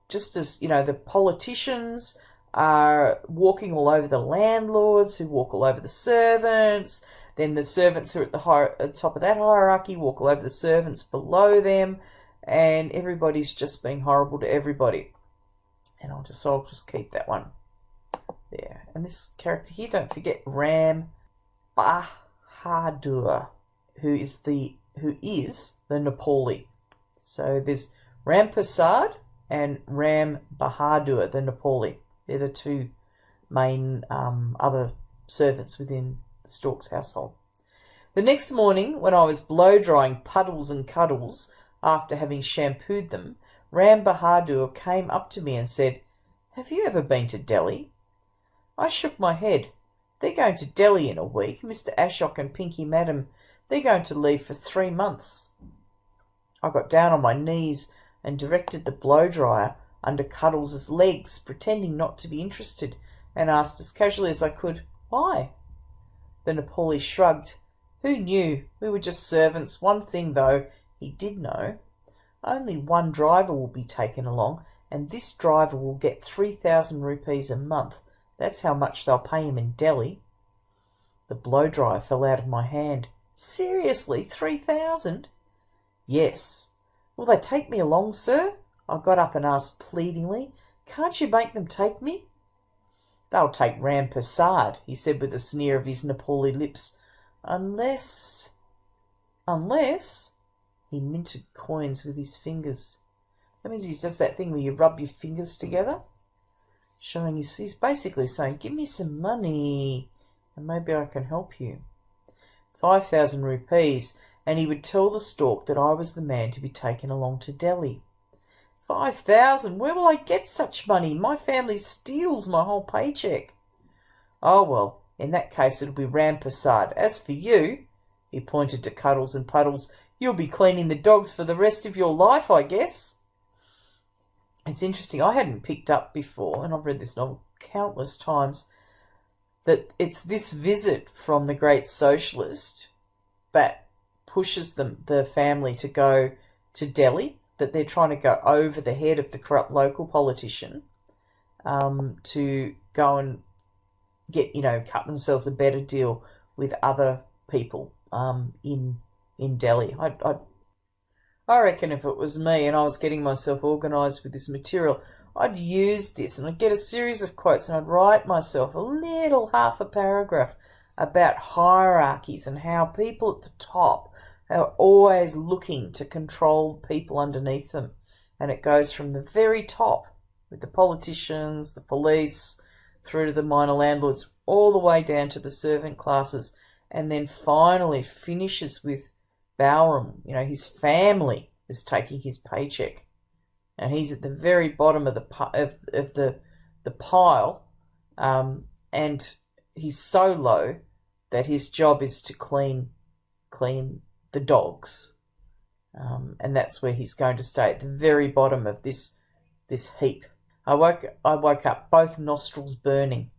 Just as, the politicians are walking all over the landlords who walk all over the servants, then the servants who are at the top of that hierarchy walk all over the servants below them, and everybody's just being horrible to everybody. And I'll just keep that one there. And this character here, don't forget Ram Bahadur, who is the Nepali. So there's Ram Prasad and Ram Bahadur, the Nepali. They're the two main other servants within the Stork's household. The next morning, when I was blow-drying puddles and cuddles after having shampooed them, Ram Bahadur came up to me and said, have you ever been to Delhi? I shook my head. They're going to Delhi in a week. Mr. Ashok and Pinky Madam, they're going to leave for 3 months. I got down on my knees and directed the blow-dryer under Cuddles' legs, pretending not to be interested, and asked as casually as I could, why? The Nepali shrugged. Who knew? We were just servants. One thing, though, he did know. Only one driver will be taken along, and this driver will get 3,000 rupees a month. That's how much they'll pay him in Delhi. The blow-dryer fell out of my hand. Seriously, 3,000? Yes. Will they take me along, sir? I got up and asked pleadingly. Can't you make them take me? They'll take Ram Prasad, he said with a sneer of his Nepali lips. Unless... He minted coins with his fingers. That means he does that thing where you rub your fingers together. Showing he's basically saying, give me some money and maybe I can help you. 5,000 rupees, and he would tell the stork that I was the man to be taken along to Delhi. 5,000? Where will I get such money? My family steals my whole paycheck. Oh, well, in that case it'll be Ram Prasad. As for you, he pointed to Cuddles and Puddles, you'll be cleaning the dogs for the rest of your life, I guess. It's interesting, I hadn't picked up before, and I've read this novel countless times, that it's this visit from the Great Socialist that pushes the family to go to Delhi, that they're trying to go over the head of the corrupt local politician to go and get, cut themselves a better deal with other people in Delhi. I reckon if it was me and I was getting myself organised with this material, I'd use this and I'd get a series of quotes and I'd write myself a little half a paragraph about hierarchies and how people at the top are always looking to control people underneath them. And it goes from the very top with the politicians, the police, through to the minor landlords, all the way down to the servant classes, and then finally finishes with Bowram. His family is taking his paycheck, and he's at the very bottom of the pile, and he's so low that his job is to clean the dogs, and that's where he's going to stay, at the very bottom of this heap. I woke up, both nostrils burning.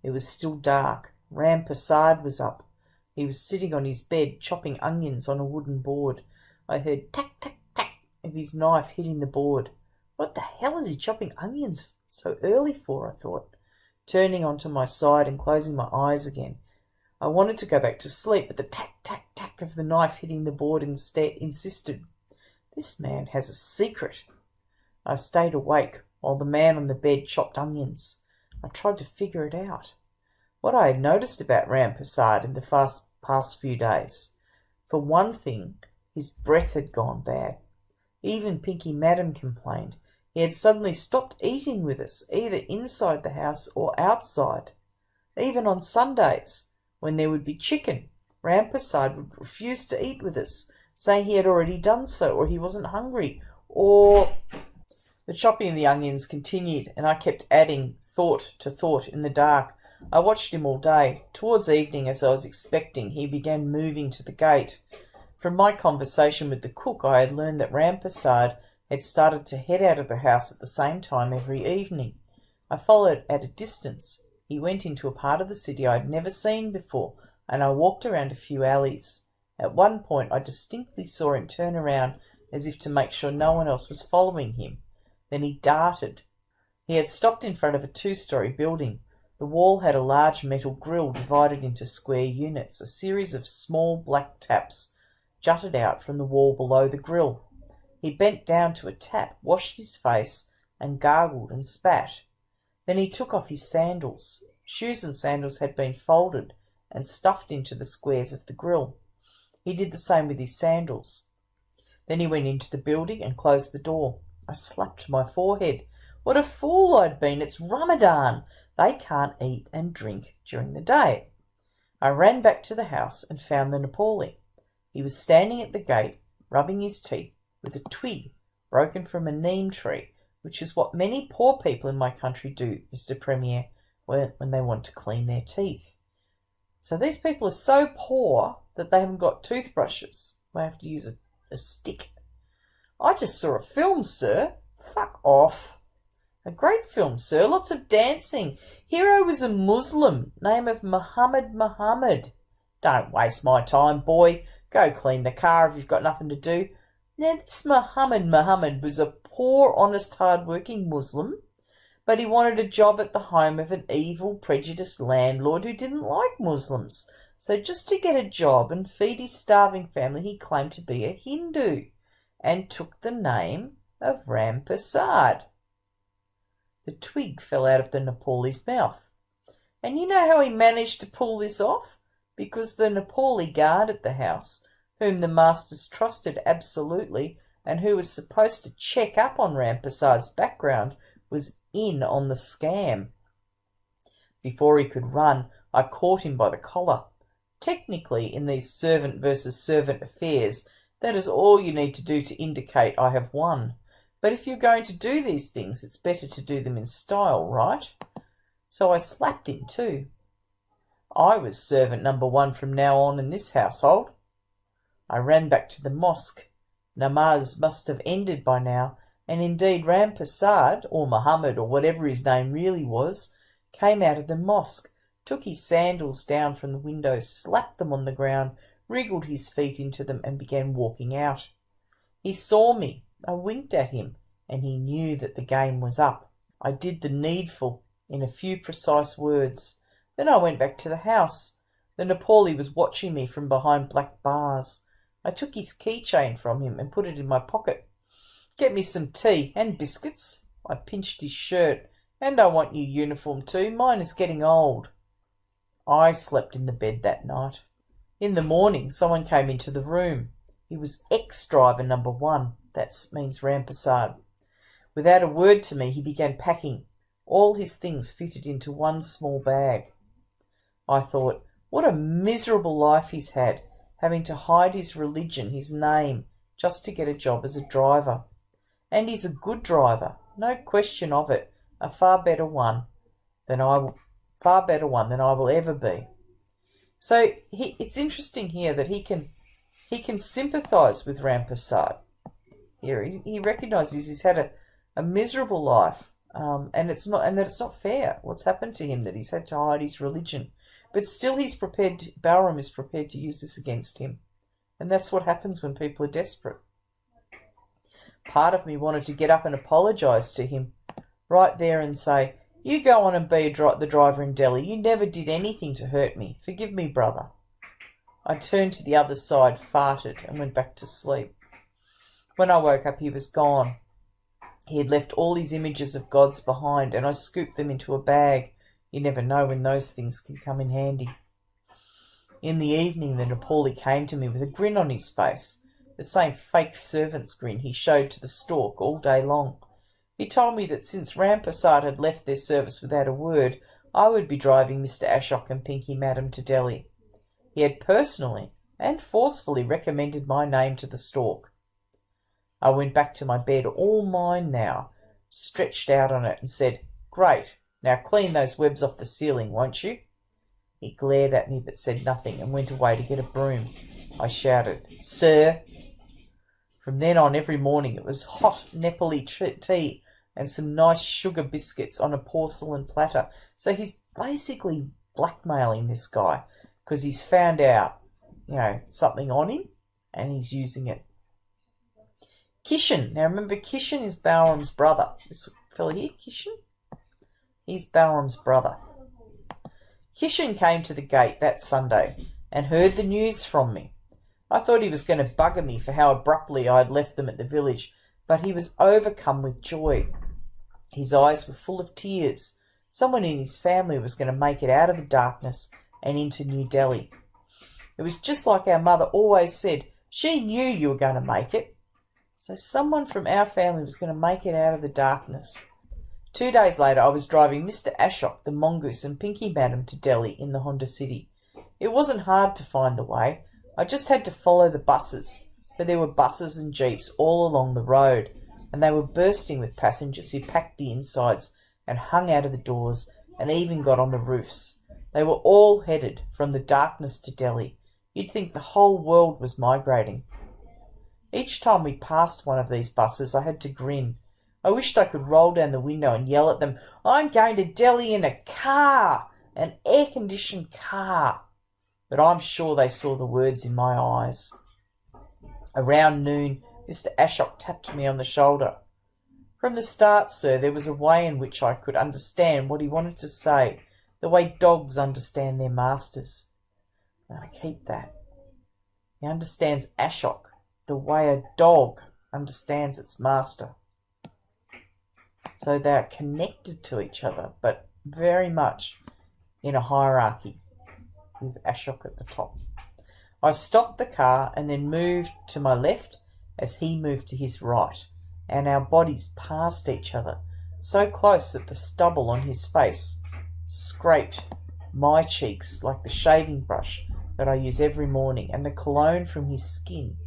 It was still dark. Ram Prasad was up. He was sitting on his bed, chopping onions on a wooden board. I heard tack, tack, tack of his knife hitting the board. What the hell is he chopping onions so early for, I thought, turning onto my side and closing my eyes again. I wanted to go back to sleep, but the tack, tack, tack of the knife hitting the board insisted. This man has a secret. I stayed awake while the man on the bed chopped onions. I tried to figure it out. What I had noticed about Ram Prasad in the past few days. For one thing, his breath had gone bad. Even Pinky Madam complained. He had suddenly stopped eating with us, either inside the house or outside. Even on Sundays, when there would be chicken, Ram Prasad would refuse to eat with us, saying he had already done so, or he wasn't hungry, or... The chopping of the onions continued, and I kept adding thought to thought in the dark. I watched him all day. Towards evening, as I was expecting, he began moving to the gate. From my conversation with the cook, I had learned that Rampersad had started to head out of the house at the same time every evening. I followed at a distance. He went into a part of the city I had never seen before, and I walked around a few alleys. At one point, I distinctly saw him turn around as if to make sure no one else was following him. Then he darted. He had stopped in front of a 2-story building. The wall had a large metal grille divided into square units. A series of small black taps jutted out from the wall below the grille. He bent down to a tap, washed his face, and gargled and spat. Then he took off his sandals. Shoes and sandals had been folded and stuffed into the squares of the grille. He did the same with his sandals. Then he went into the building and closed the door. I slapped my forehead. What a fool I'd been. It's Ramadan. They can't eat and drink during the day. I ran back to the house and found the Nepali. He was standing at the gate, rubbing his teeth with a twig broken from a neem tree, which is what many poor people in my country do, Mr. Premier, when they want to clean their teeth. So these people are so poor that they haven't got toothbrushes. They have to use a stick. I just saw a film, sir. Fuck off. A great film, sir. Lots of dancing. Hero was a Muslim, name of Muhammad. Don't waste my time, boy. Go clean the car if you've got nothing to do. Now, this Muhammad was a poor, honest, hard-working Muslim, but he wanted a job at the home of an evil, prejudiced landlord who didn't like Muslims. So just to get a job and feed his starving family, he claimed to be a Hindu and took the name of Rampersad. The twig fell out of the Nepali's mouth. And you know how he managed to pull this off? Because the Nepali guard at the house, whom the masters trusted absolutely and who was supposed to check up on Rampersad's background, was in on the scam. Before he could run, I caught him by the collar. Technically, in these servant versus servant affairs, that is all you need to do to indicate I have won. But if you're going to do these things, it's better to do them in style, right? So I slapped him too. I was servant number 1 from now on in this household. I ran back to the mosque. Namaz must have ended by now, and indeed Rampersad, or Muhammad, or whatever his name really was, came out of the mosque, took his sandals down from the window, slapped them on the ground, wriggled his feet into them, and began walking out. He saw me. I winked at him, and he knew that the game was up. I did the needful in a few precise words. Then I went back to the house. The Nepali was watching me from behind black bars. I took his keychain from him and put it in my pocket. Get me some tea and biscuits. I pinched his shirt. And I want your uniform too. Mine is getting old. I slept in the bed that night. In the morning, someone came into the room. He was ex-driver number 1. That means Rampersad. Without a word to me, he began packing. All his things fitted into one small bag. I thought, what a miserable life he's had, having to hide his religion, his name, just to get a job as a driver. And he's a good driver, no question of it, a far better one than I will ever be. So it's interesting here that he can sympathise with Rampersad. Here he recognises he's had a miserable life, and that it's not fair what's happened to him, that he's had to hide his religion. But still Balram is prepared to use this against him. And that's what happens when people are desperate. Part of me wanted to get up and apologise to him right there and say, you go on and be the driver in Delhi. You never did anything to hurt me. Forgive me, brother. I turned to the other side, farted, and went back to sleep. When I woke up, he was gone. He had left all his images of gods behind, and I scooped them into a bag. You never know when those things can come in handy. In the evening, the Nepali came to me with a grin on his face, the same fake servant's grin he showed to the stork all day long. He told me that since Rampersad had left their service without a word, I would be driving Mr. Ashok and Pinky Madam to Delhi. He had personally and forcefully recommended my name to the stork. I went back to my bed, all mine now, stretched out on it, and said, Great, Now clean those webs off the ceiling, won't you?" He glared at me but said nothing and went away to get a broom. I shouted, "Sir!" From then on, every morning it was hot Nepali tea and some nice sugar biscuits on a porcelain platter. So he's basically blackmailing this guy because he's found out, something on him and he's using it. Kishan. Now remember, Kishan is Balram's brother. This fella here, Kishan, he's Balram's brother. Kishan came to the gate that Sunday and heard the news from me. I thought he was going to bugger me for how abruptly I had left them at the village, but he was overcome with joy. His eyes were full of tears. Someone in his family was going to make it out of the darkness and into New Delhi. It was just like our mother always said. She knew you were going to make it. So someone from our family was going to make it out of the darkness. 2 days later, I was driving Mr. Ashok, the mongoose, and Pinky Madam to Delhi in the Honda City. It wasn't hard to find the way. I just had to follow the buses, for there were buses and jeeps all along the road, and they were bursting with passengers who packed the insides and hung out of the doors and even got on the roofs. They were all headed from the darkness to Delhi. You'd think the whole world was migrating. Each time we passed one of these buses, I had to grin. I wished I could roll down the window and yell at them, "I'm going to Delhi in a car, an air-conditioned car." But I'm sure they saw the words in my eyes. Around noon, Mr. Ashok tapped me on the shoulder. "From the start, sir, there was a way in which I could understand what he wanted to say, the way dogs understand their masters." And I keep that. He understands Ashok the way a dog understands its master. So they are connected to each other, but very much in a hierarchy, with Ashok at the top. I stopped the car and then moved to my left as he moved to his right, and our bodies passed each other, so close that the stubble on his face scraped my cheeks like the shaving brush that I use every morning, and the cologne from his skin,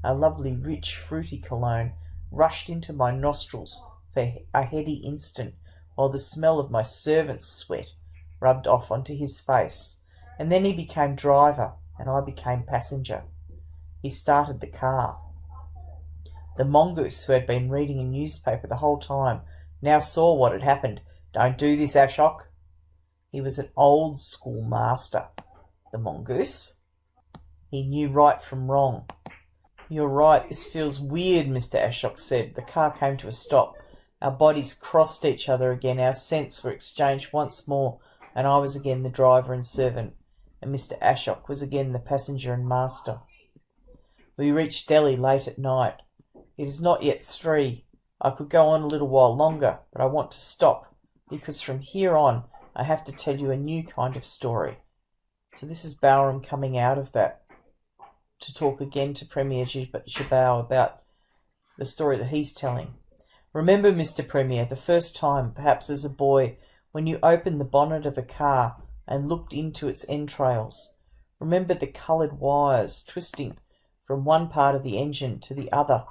a lovely, rich, fruity cologne, rushed into my nostrils for a heady instant, while the smell of my servant's sweat rubbed off onto his face. And then he became driver, and I became passenger. He started the car. The mongoose, who had been reading a newspaper the whole time, now saw what had happened. "Don't do this, Ashok." He was an old-school master, the mongoose. He knew right from wrong. "You're right, this feels weird," Mr. Ashok said. The car came to a stop. Our bodies crossed each other again. Our scents were exchanged once more, and I was again the driver and servant, and Mr. Ashok was again the passenger and master. We reached Delhi late at night. It is not yet 3. I could go on a little while longer, but I want to stop, because from here on I have to tell you a new kind of story. So this is Balram coming out of that to talk again to Premier Jabal about the story that he's telling. "Remember, Mr. Premier, the first time, perhaps as a boy, when you opened the bonnet of a car and looked into its entrails. Remember the coloured wires twisting from one part of the engine to the other,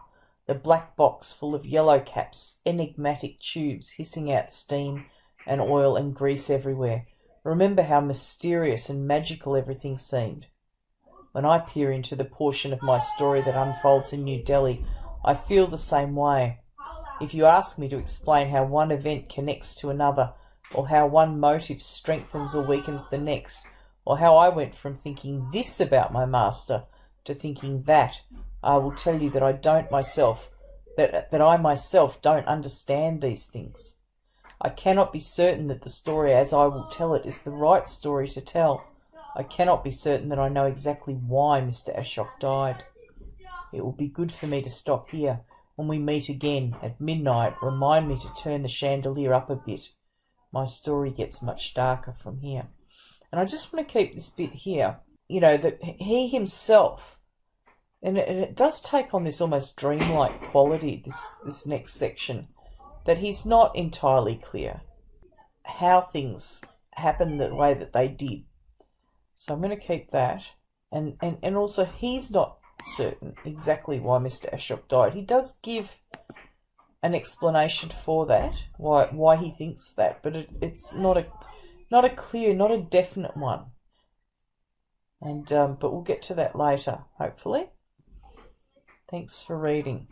the black box full of yellow caps, enigmatic tubes hissing out steam and oil and grease everywhere. Remember how mysterious and magical everything seemed. When I peer into the portion of my story that unfolds in New Delhi, I feel the same way. If you ask me to explain how one event connects to another, or how one motive strengthens or weakens the next, or how I went from thinking this about my master to thinking that, I will tell you that I myself don't understand these things. I cannot be certain that the story as I will tell it is the right story to tell. I cannot be certain that I know exactly why Mr. Ashok died. It will be good for me to stop here. When we meet again at midnight, remind me to turn the chandelier up a bit. My story gets much darker from here." And I just want to keep this bit here, that he himself, and it does take on this almost dreamlike quality, this next section, that he's not entirely clear how things happened the way that they did. So I'm going to keep that. And also he's not certain exactly why Mr. Ashok died. He does give an explanation for that, why he thinks that, but it's not a clear, not a definite one. And but we'll get to that later, hopefully. Thanks for reading.